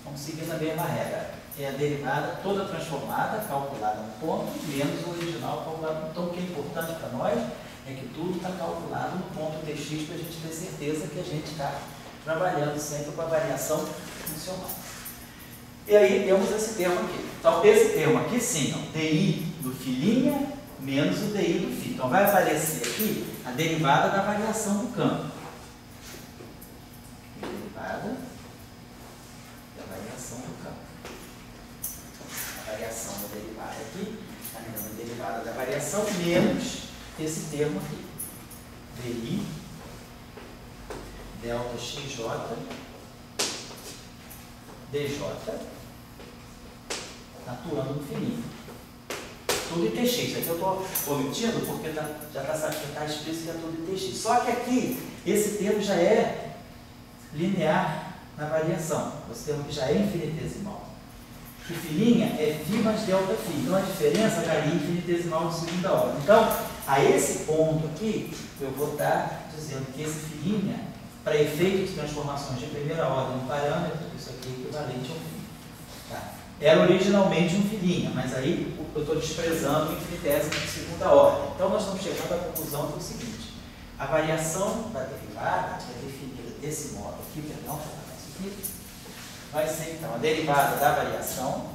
vamos seguir na mesma regra. É a derivada toda transformada, calculada no ponto, menos o original calculado no ponto. Então, o que é importante para nós é que tudo está calculado no ponto dx para a gente ter certeza que a gente está trabalhando sempre com a variação funcional. E aí temos esse termo aqui. Então, esse termo aqui sim, ó, di do filinha menos o di do φ. Então, vai aparecer aqui a derivada da variação do campo. Derivada da variação do campo. A variação da derivada aqui, a derivada da variação menos esse termo aqui. di ΔXJ dj atuando no fininho. Tudo em tx. Aqui eu estou omitindo porque já está explícito que é tudo em tx. Só que aqui, esse termo já é linear na variação. Esse termo que já é infinitesimal. Que filinha é φ mais delta φ. Então a diferença estaria infinitesimal de segunda ordem. Então, a esse ponto aqui, eu vou estar dizendo que esse filinha, para efeito de transformações de primeira ordem em parâmetro, isso aqui é equivalente a um φ. Tá? Era originalmente um filinha, mas aí eu estou desprezando o infinitésimo de segunda ordem. Então nós estamos chegando à conclusão do seguinte: a variação da derivada é definida desse modo aqui, perdão, isso aqui, vai ser então a derivada da variação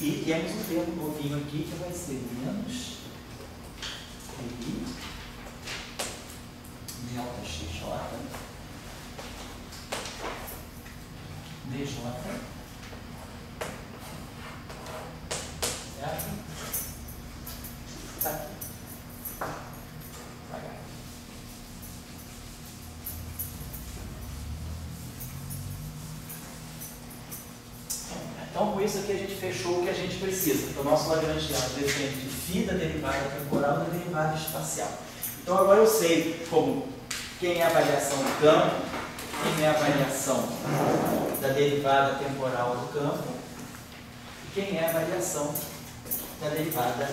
e temos um termo novinho aqui que vai ser menos di ΔXJ dj, certo? Tá aqui. Devagar. Então, com isso aqui a gente fechou o que a gente precisa. Então, o nosso lagrangiano depende de φ da derivada temporal e da derivada espacial. Então, agora eu sei como quem é a variação do campo, quem é a variação da derivada temporal do campo e quem é a variação da derivada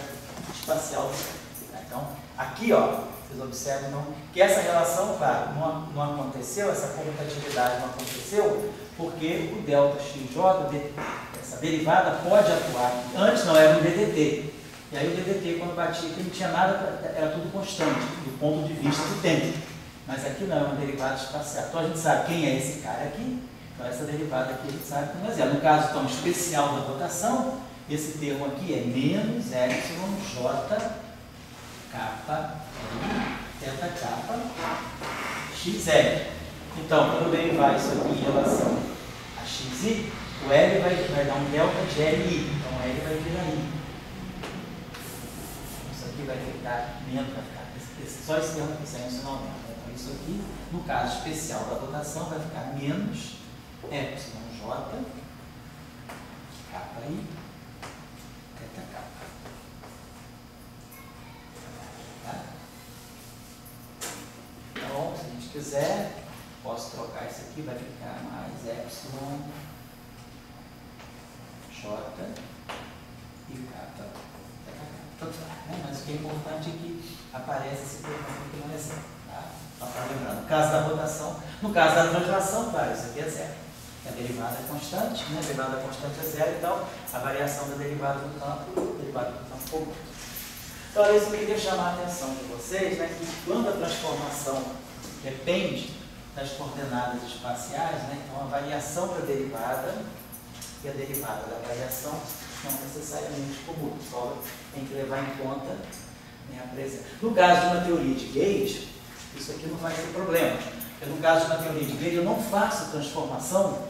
espacial do campo. Então, aqui, ó, vocês observam que essa relação, claro, não aconteceu, essa comutatividade não aconteceu, porque o ΔXJ, essa derivada pode atuar. Antes não era um DDT. E aí o DDT, quando batia aqui, não tinha nada, era tudo constante, do ponto de vista do tempo. Mas aqui não, é uma derivada espacial. Então a gente sabe quem é esse cara aqui. Então essa derivada aqui a gente sabe que não é zero. No caso tão especial da rotação, esse termo aqui é menos epsilon kappa teta kappa xl. Então, quando eu derivar isso aqui em relação a xi, o L vai dar um delta de Li. Então, o L vai virar I. Isso aqui vai ficar menos, vai ficar. Só esse termo aqui sem isso não aumenta. Então, isso aqui, no caso especial da rotação, vai ficar menos epsilon kappa I teta kappa. Tá? Então, se a gente quiser, posso trocar isso aqui, vai ficar mais epsilon e kappa. Tanto faz, né? Mas o que é importante é que aparece esse termo aqui no exemplo. Tá? Só para lembrar. No caso da rotação, no caso da translação, claro, isso aqui é zero. A derivada é constante, né? A derivada constante é zero, então a variação da derivada do campo comum. Então, é isso que eu queria chamar a atenção de vocês, né? Que quando a transformação depende das coordenadas espaciais, né? Então a variação da derivada e a derivada da variação não necessariamente comum, só tem que levar em conta, né, a presença. No caso de uma teoria de gauge, isso aqui não vai ser problema. Porque no caso de uma teoria de gauge, eu não faço transformação,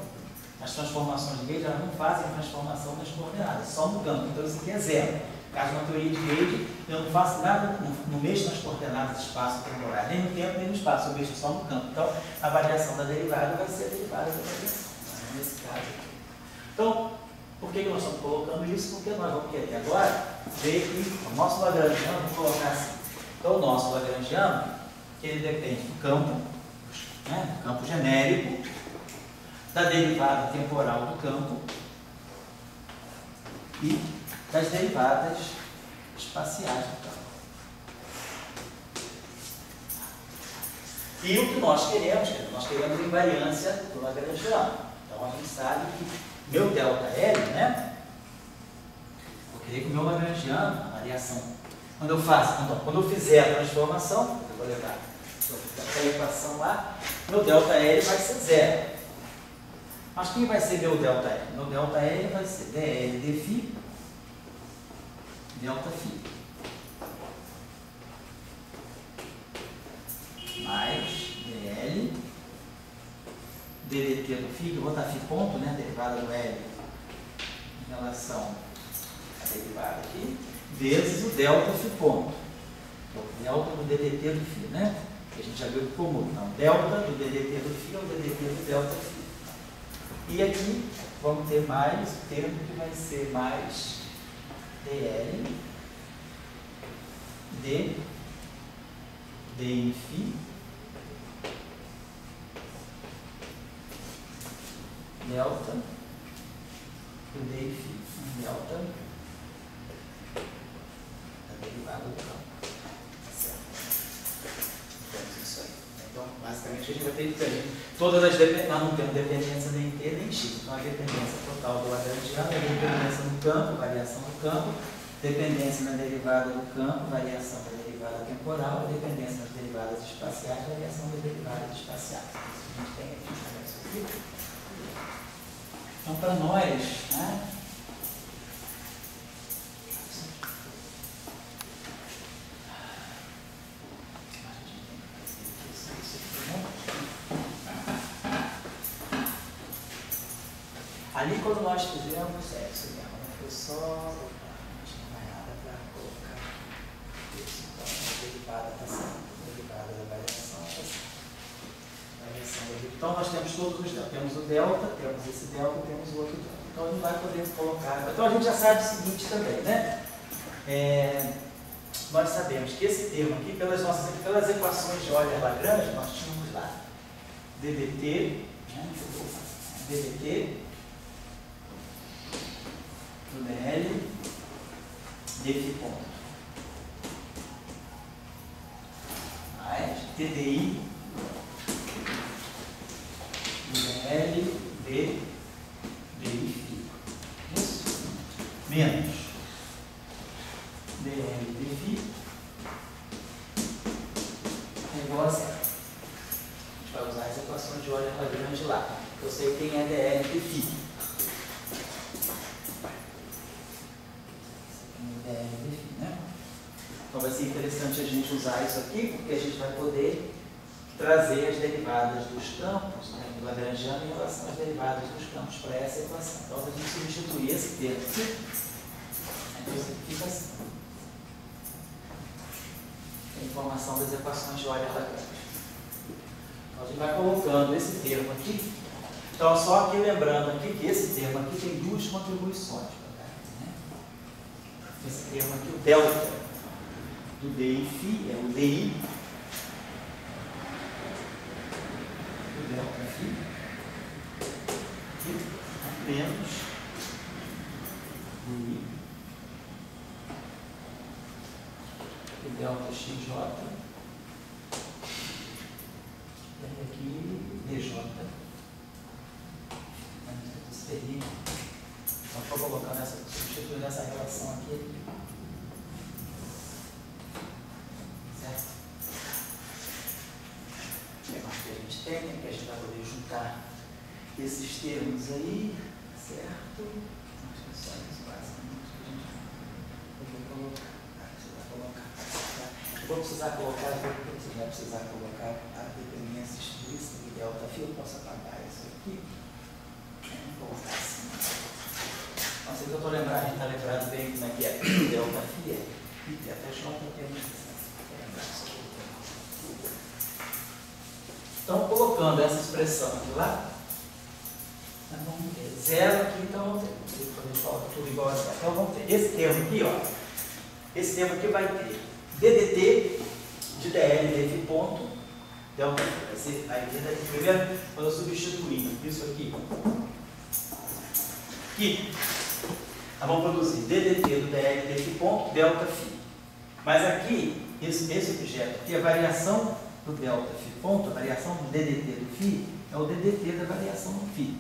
as transformações de gauge elas não fazem transformação das coordenadas, só no campo. Então isso aqui é zero. No caso de uma teoria de gauge, eu não faço nada, não mexo nas coordenadas de espaço temporal, nem no tempo nem no espaço, eu mexo só no campo. Então a variação da derivada vai ser a derivada da variação, nesse caso aqui. Então, por que nós estamos colocando isso? Porque nós vamos querer agora ver que o nosso lagrangiano, vamos colocar assim, então o nosso lagrangiano, ele depende do campo, né, do campo genérico, da derivada temporal do campo e das derivadas espaciais do campo. E o que nós queremos invariância do lagrangiano. Então a gente sabe que meu delta L, né? Eu queria que o meu lagrangiano, a variação, quando eu fizer a transformação, eu vou levar essa equação lá, meu delta L vai ser zero. Mas quem vai ser meu delta L? Meu delta L vai ser dl dφ delta φ mais dl ddt do φ, que eu vou botar φ ponto, né, derivada do L em relação à derivada aqui, vezes o delta φ ponto, o delta do ddt do φ, né, que a gente já viu que comum. Então, delta do ddt do φ é o ddt do delta φ. E aqui vamos ter mais o termo que vai ser mais dl d φ delta do dφ, delta da derivada do campo. Certo? Temos isso aí. Então, basicamente, a gente vai ter todas as dependências. Nós não temos dependência nem T nem X. Então, a dependência total do lagrangiano, a dependência no campo, variação do campo, dependência na derivada do campo, variação da derivada temporal, a dependência nas derivadas espaciais, variação das derivadas espaciais. Isso a gente tem aqui. Isso aqui. Então, para nós, né, ali quando nós fizemos, isso aqui, foi só, não tinha mais nada para colocar isso, então a derivada está sendo, a derivada da variação está sendo. Então nós temos todos os delta, temos o delta, temos esse delta, temos o outro delta. Então a gente vai poder colocar. Então a gente já sabe o seguinte também, né? Nós sabemos que esse termo aqui, pelas equações de Euler-Lagrange, nós tínhamos lá ddt, né? ddt do dl dφ ponto mais tdi L, D, dφ. Isso? Menos dl dφ é igual a zero. A gente vai usar as equações de Euler-Lagrange lá. Eu sei quem é dl dφ. Então vai ser interessante a gente usar isso aqui, porque a gente vai poder trazer as derivadas dos campos, né, do Lagrangiano em relação às derivadas dos campos para essa equação. Então, se a gente substituir esse termo aqui, então fica assim. A informação das equações de Euler-Lagrange. Então, a gente vai colocando esse termo aqui. Então, só aqui lembrando aqui que esse termo aqui tem duas contribuições. Né? Esse termo aqui, o delta do DI φ, é o DI do delta φ, aqui, menos DI do delta XJ, e aqui DJ. Então, estou colocando substituindo essa relação aqui. Certo? O que mais que a gente tem, né? Que a gente vai poder juntar esses termos aí, certo? Acho que só isso basicamente que a gente vai colocar. Eu vou precisar colocar, você vai precisar colocar a dependência explícita de delta φ. Eu posso apagar isso aqui. Vou colocar assim. Não sei se eu estou lembrando, a gente está lembrando bem como é que é delta φ, e até J tem. Então, colocando essa expressão aqui lá, vamos ter zero aqui, então vamos ter. Quando a gente coloca tudo igual a zero. Então vamos ter esse termo aqui, ó. Esse termo aqui vai ter ddt de dl df ponto delta φ. Vai ser a medida aqui. Primeiro, quando eu substituir isso aqui, nós vamos produzir ddt do dl df ponto delta φ. Mas aqui, esse objeto aqui, a variação do delta φ ponto, a variação do ddt do φ, é o ddt da variação do φ.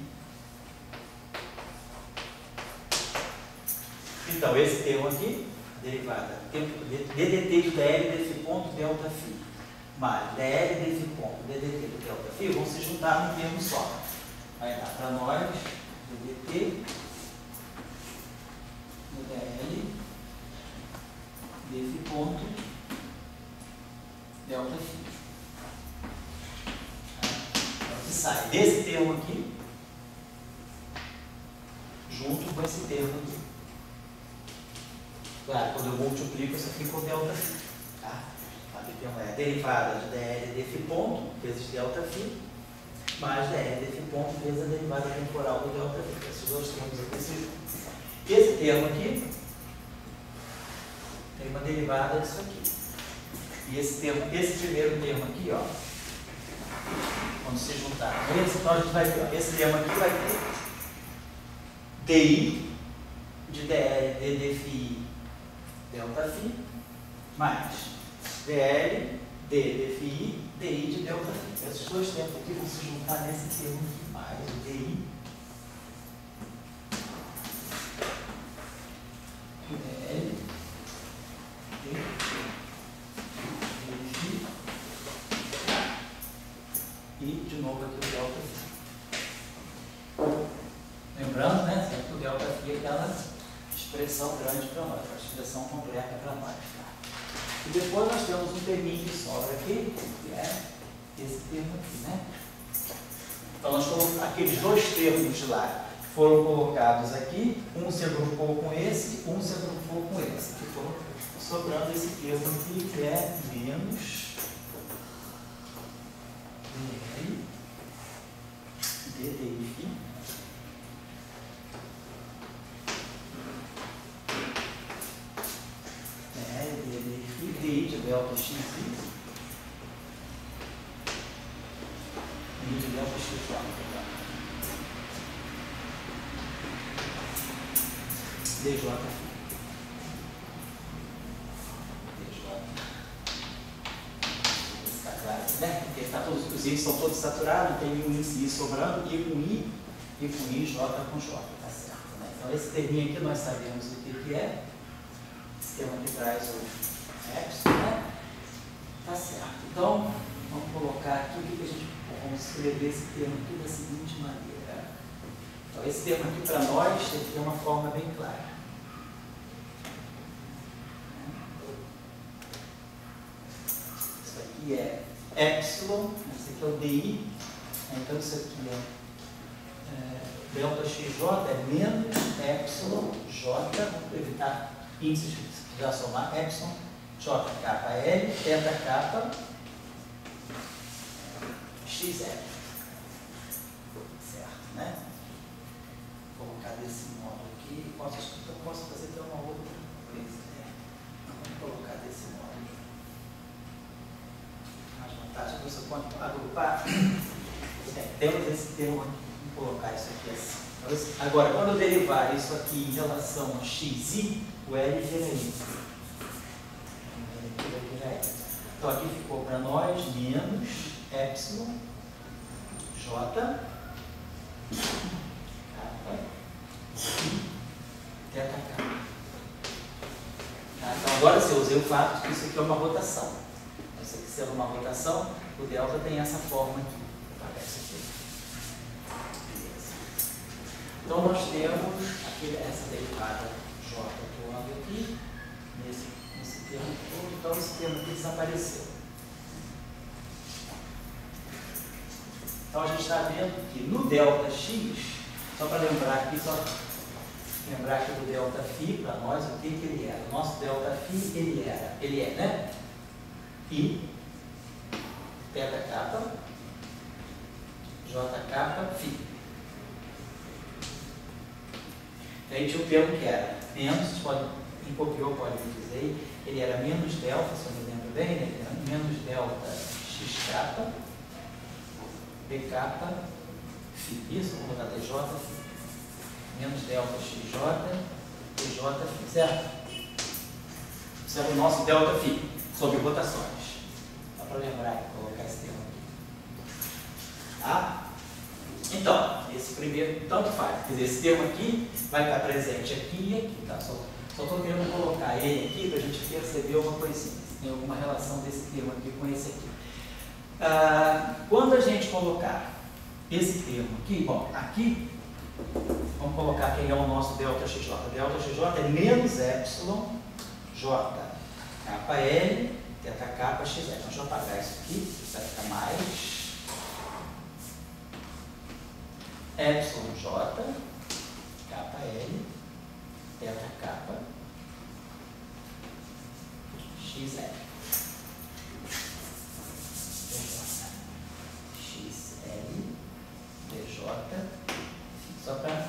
Então, esse termo aqui, derivada, ddt do dl df ponto delta φ, mais dl df ponto ddt do delta φ, vão se juntar num termo só. Vai dar para nós ddt do dl df ponto delta φ. Então, que sai desse termo aqui, junto com esse termo aqui. Claro, quando eu multiplico, isso aqui com delta φ. Tá? Aqui tem uma derivada de dl df ponto vezes delta φ, mais dl df ponto vezes a derivada temporal do delta φ. Esses dois termos aqui se juntam. Esse termo aqui tem uma derivada disso aqui. E esse primeiro termo aqui, ó, quando se juntar com esse, então a gente vai ter, ó, esse termo aqui vai ter di de dl dfi delta φ, mais dl dfi di de delta φ. Esses dois termos aqui vão se juntar nesse termo aqui, mais o di dl dfi e de novo aqui o delta φ. Lembrando, né, sempre o delta φ é aquela expressão grande para nós, a expressão completa para nós. Tá? E depois nós temos um terminho que sobra aqui, que é esse termo aqui, né? Então nós colocamos aqueles dois termos de lá foram colocados aqui, um se agrupou com esse, um se agrupou com esse. Ficou sobrando esse termo aqui, que é menos dl ddi φ di de delta xi e de delta x. dj φ. Está claro, né? Porque tá todos, os i estão todos saturados, tem um índice i sobrando, i com i, j com j. Tá certo, né? Então esse terminho aqui nós sabemos o que é. Esse termo aqui traz o epsilon, né? Tá certo. Então, vamos colocar aqui o que a gente vamos escrever esse termo aqui da seguinte maneira. Então, esse termo aqui para nós tem que ter uma forma bem clara. epsilon, esse aqui é o DI, então isso aqui delta xj é menos epsilon j, vamos evitar índices, se quiser somar, epsilon j kappa L, teta kappa xl. Certo, né? Vou colocar desse modo aqui, eu posso fazer até uma outra coisa, né? Vamos colocar desse modo aqui. Mais vantagem, você pode agrupar. Temos esse termo aqui, vamos colocar isso aqui assim. Agora, quando eu derivar isso aqui em relação a xi, o L vira I. Então aqui ficou para nós menos epsilon j kappa teta kappa. Então agora se eu usei o fato de que isso aqui é uma rotação. Isso aqui sendo uma rotação, o delta tem essa forma aqui. Vou apagar isso aqui. Beleza. Então nós temos aqui essa derivada j que eu ando aqui, nesse termo todo, então esse termo aqui desapareceu. Então a gente está vendo que no delta x, só para lembrar aqui, lembrar que do delta φ, para nós, o que ele era? O nosso delta φ, ele é, né? I, teta kappa, j kappa, φ. E aí tinha o termo que era menos, quem copiou pode me dizer, ele era menos delta, se eu me lembro bem, né? Ele era menos delta x kappa, b kappa, φ. Isso, vamos botar dj, φ. Menos delta xj, dj, φ. Certo? Isso era o nosso delta φ, sobre rotações. Só para lembrar e colocar esse termo aqui. Tá? Então, esse primeiro, tanto faz. Quer dizer, esse termo aqui vai estar presente aqui e aqui. Tá? Só estou querendo colocar ele aqui para a gente perceber uma coisinha. Se tem alguma relação desse termo aqui com esse aqui. Quando a gente colocar esse termo aqui, bom, aqui, vamos colocar quem é o nosso delta xj. Delta xj é menos epsilon j kappa L teta kappa xl. Então, deixa eu apagar isso aqui, vai ficar mais epsilon j kappa L teta kappa xl. dj, só para...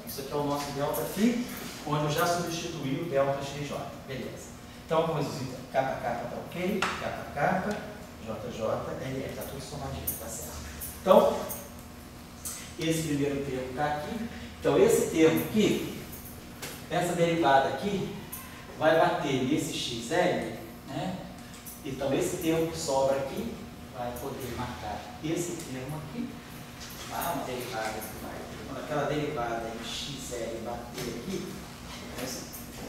Isso aqui é o nosso delta φ, onde eu já substituí o delta xj. Beleza. Então, vamos dizer, kappa kappa está ok, kappa kappa, jj, l, está tudo somadinho, tá certo. Então, esse primeiro termo está aqui. Então, esse termo aqui, essa derivada aqui, vai bater nesse xl, né? Então, esse termo que sobra aqui, vai poder marcar esse termo aqui, uma derivada que vai, quando aquela derivada em xl bater aqui,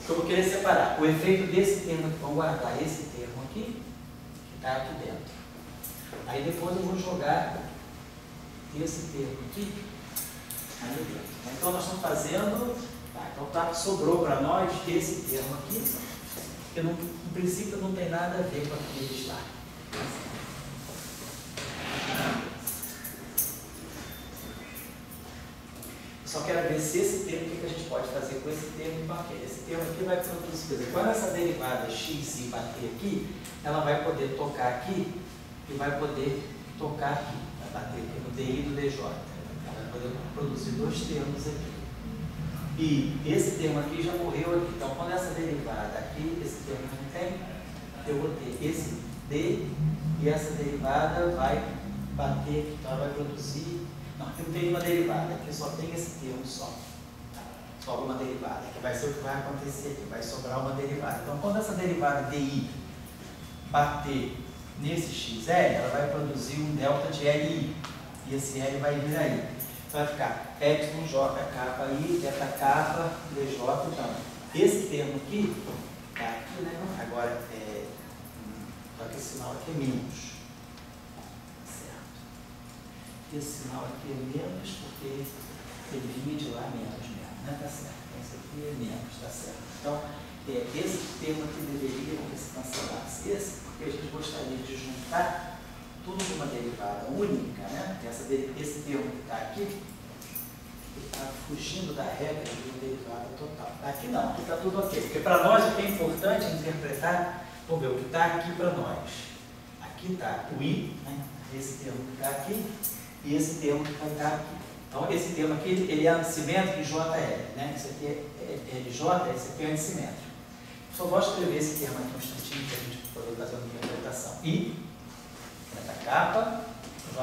eu vou querer separar o efeito desse termo aqui, vamos guardar esse termo aqui, que está aqui dentro. Aí depois eu vou jogar esse termo aqui, aí dentro. Então nós estamos fazendo, então sobrou para nós esse termo aqui, que no princípio não tem nada a ver com aqueles lá. Só quero ver se esse termo, o que a gente pode fazer com esse termo e com aquele. Esse termo aqui vai produzir, quer dizer, quando essa derivada xi bater aqui, ela vai poder tocar aqui e vai poder tocar aqui, vai bater aqui no DI do DJ. Ela vai poder produzir dois termos aqui. E esse termo aqui já morreu aqui. Então, quando essa derivada aqui, esse termo não tem, eu vou ter esse D e essa derivada vai bater aqui. Então, ela vai produzir... Não, aqui não tem uma derivada, aqui só tem esse termo só. Só uma derivada, que vai ser o que vai acontecer aqui, vai sobrar uma derivada. Então, quando essa derivada DI bater nesse XL, ela vai produzir um delta de LI. E esse L vai vir aí. Vai ficar epsilon j kappa I, teta kappa, dj. Então, esse termo aqui, tá aqui, né? Agora, só que esse sinal aqui é menos. Esse sinal aqui é menos porque ele vinha de lá menos mesmo, né? Tá certo. Esse aqui é menos, tá certo. Então, esse termo aqui deveria se cancelar-se esse, porque a gente gostaria de juntar tudo numa derivada única, né? Esse termo que está aqui está fugindo da regra de uma derivada total. Aqui não, aqui está tudo ok. Porque para nós o que é importante é interpretar, vamos ver, o que está aqui para nós. Aqui está o I, né? Esse termo que está aqui, e esse termo que vai estar aqui. Então, esse termo aqui, ele é antissimétrico em JL, né? Esse aqui é LJ, esse aqui é antissimétrico. Só vou escrever esse termo aqui um instantinho para a gente poder fazer uma interpretação. I, capa, JK.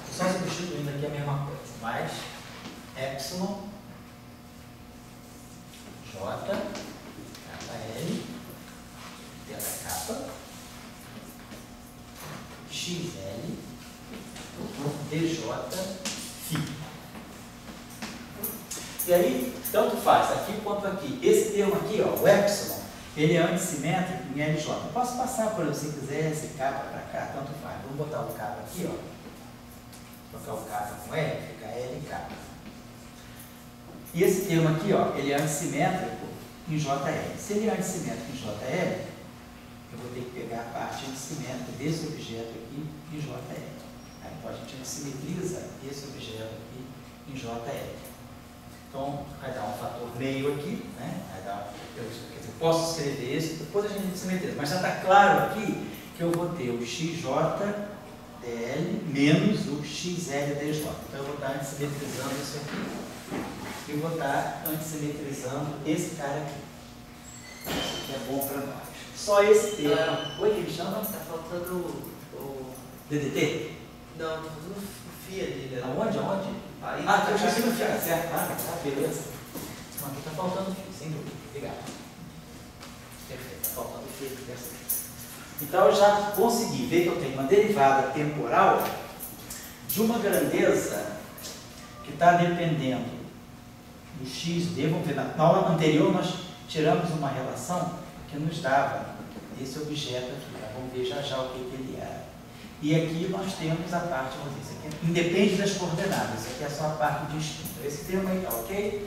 Estou só substituindo aqui a mesma coisa, mais epsilon, J, capa L, delta capa, XL, DJ, φ. E aí, tanto faz aqui quanto aqui. Esse termo aqui, ó, o epsilon, ele é antissimétrico em LJ. Eu posso passar por se quiser, esse capa para cá, tanto faz. Vamos botar o capa aqui, ó. Trocar o capa com L, fica L e capa. E esse termo aqui, ó, ele é antissimétrico em JL. Se ele é antissimétrico em JL, eu vou ter que pegar a parte antissimétrica desse objeto aqui em JL. Aí, então a gente antissimetriza esse objeto aqui em JL. Então, vai dar um fator meio aqui, né? Vai dar eu posso escrever isso, depois a gente simetriza. Mas já está claro aqui que eu vou ter o XJDL menos o XLDJ. Então, eu vou estar antissimetrizando isso aqui. E vou estar antissimetrizando esse cara aqui. Isso aqui é bom para nós. Só esse termo. Oi, que me chama? Está faltando o DDT? Não, está faltando o FI ali, né? Aonde? Aí, eu esqueci do FI, certo? Tá, beleza. Não, aqui está faltando o FI, sem dúvida. Obrigado. Perfeito, está faltando o FI aqui dessa vez. Então, eu já consegui ver que eu tenho uma derivada temporal de uma grandeza que está dependendo do XD. Vamos ver, na aula anterior nós tiramos uma relação que nos dava esse objeto aqui. Tá? Vamos ver já o que ele era. E aqui nós temos a parte, vamos dizer, isso aqui independe das coordenadas, isso aqui é só a parte distinta. Esse termo aí está ok,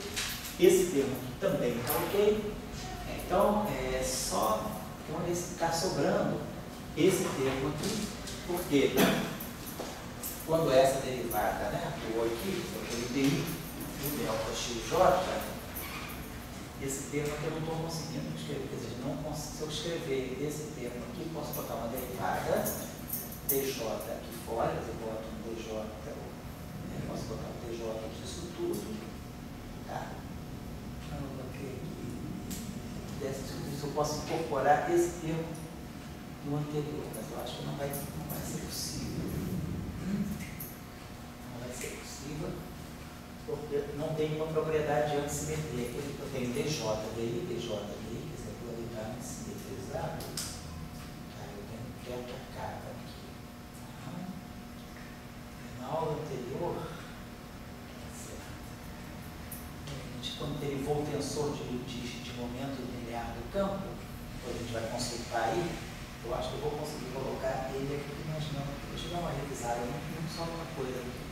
esse termo aqui também está ok. Então, é só está sobrando esse termo aqui, porque quando essa derivada, né, atuou aqui, aquele DI, o delta XJ, esse termo aqui eu não estou conseguindo escrever, quer dizer, não consigo, se eu escrever esse termo aqui, posso botar uma derivada DJ aqui fora, eu boto um DJ, eu posso botar um DJ disso tudo, tá? Então, eu coloquei aqui, eu posso incorporar esse termo no anterior, mas eu acho que não vai ser possível. Não vai ser possível, porque não tem uma propriedade de antissimetria. Eu tenho DJ, DI, DJ, DI, quer dizer, aquilo ali está antissimetrizado. Aí eu tenho delta capa aqui. Na aula anterior, quando derivou o tensor de momento linear do campo, depois a gente vai consultar aí, eu acho que eu vou conseguir colocar ele aqui, mas não. Deixa eu dar uma revisada, não só uma coisa aqui.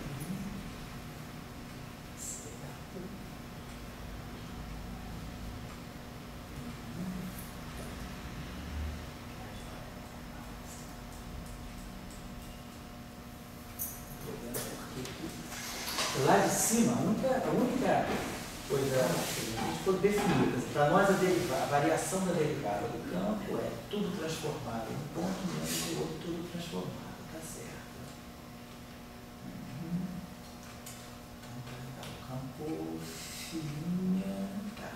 Lá de cima, a única coisa que a gente pode definir, para nós a variação da derivada do campo é tudo transformado em um ponto menos o outro, tudo transformado, tá certo? Então, o campo fininha, tá.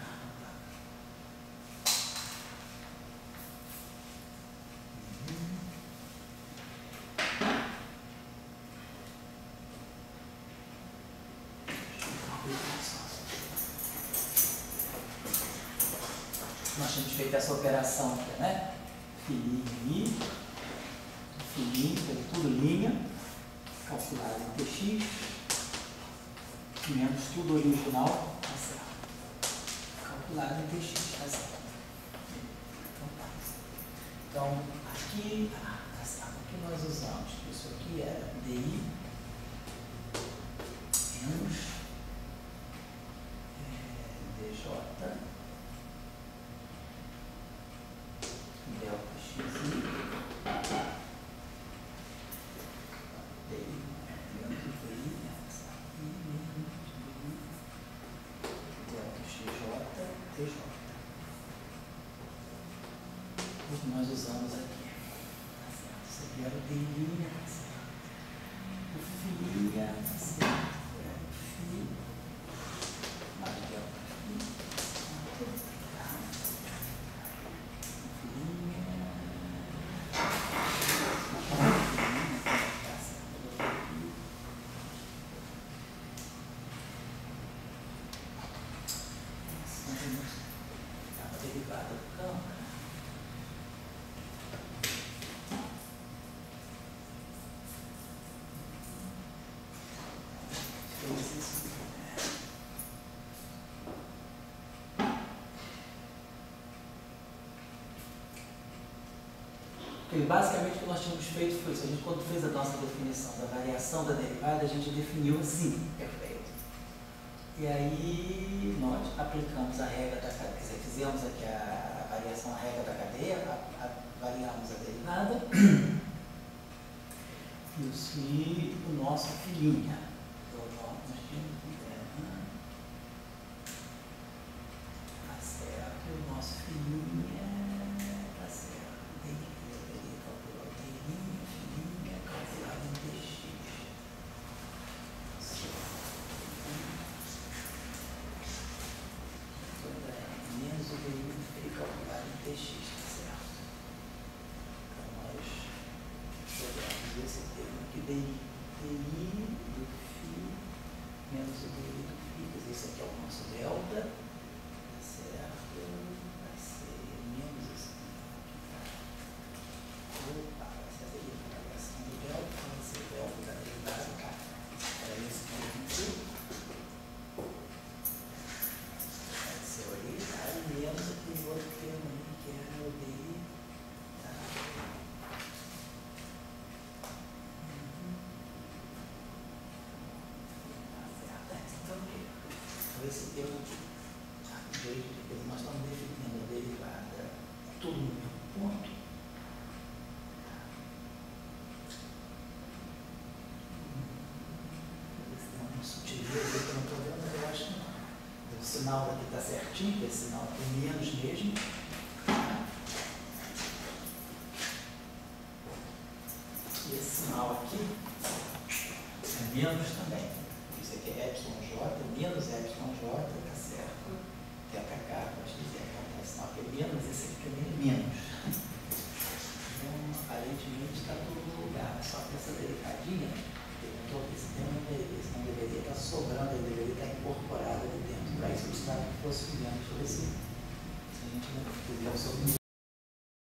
Nós tínhamos feito essa operação aqui, né? Fininho, tudo linha, calculado em TX, menos tudo original, tá certo? Calculado em TX, tá certo? Então, aqui, tá certo, o que nós usamos? Isso aqui era DI menos DJ era o dele, tá certo? O filha, tá certo? Era o filho. Aqui, ó. Estava derivada do campo. Porque basicamente o que nós tínhamos feito foi isso. A gente, quando fez a nossa definição da variação da derivada, a gente definiu assim, perfeito. E aí nós aplicamos a regra da cadeia, quer dizer, fizemos aqui a variação, a regra da cadeia, variamos a derivada. Isso, e o nosso filhinha. Nós tínhamos tá certo, e o nosso filhinha, tá certo. Ele calculou filhinha, calculado em dx. Menos o DI foi calculado em dx, tá certo? Então nós jogamos esse termo aqui, DI do φ menos o DI do φ, quer dizer, esse aqui é o nosso delta, tá certo? Vai ser menos esse aqui. Opa, vai ser a variação do delta, vai ser o delta da derivada, tá? Era esse termo aqui. Vai ser o DI, tá? E menos aquele outro termo ali, que era o DI, tá? Então esse termo aqui, nós estamos definindo a derivada tudo no mesmo ponto. Esse tem uma sutileza que eu não estou vendo, mas eu acho que não. Então, o sinal aqui está certinho, esse sinal aqui é menos mesmo. E esse sinal aqui é menos também. Isso aqui é epsilon j, menos epsilon j, tá certo? Teta k, pode dizer, é um sinal que é menos, esse aqui também é menos. Então, aparentemente está tudo no lugar, só que essa derivadinha, esse termo não deveria estar sobrando, ele deveria estar incorporado ali dentro. Para isso, eu precisava que fosse menos. Deixa eu ver se a gente não fizer o seu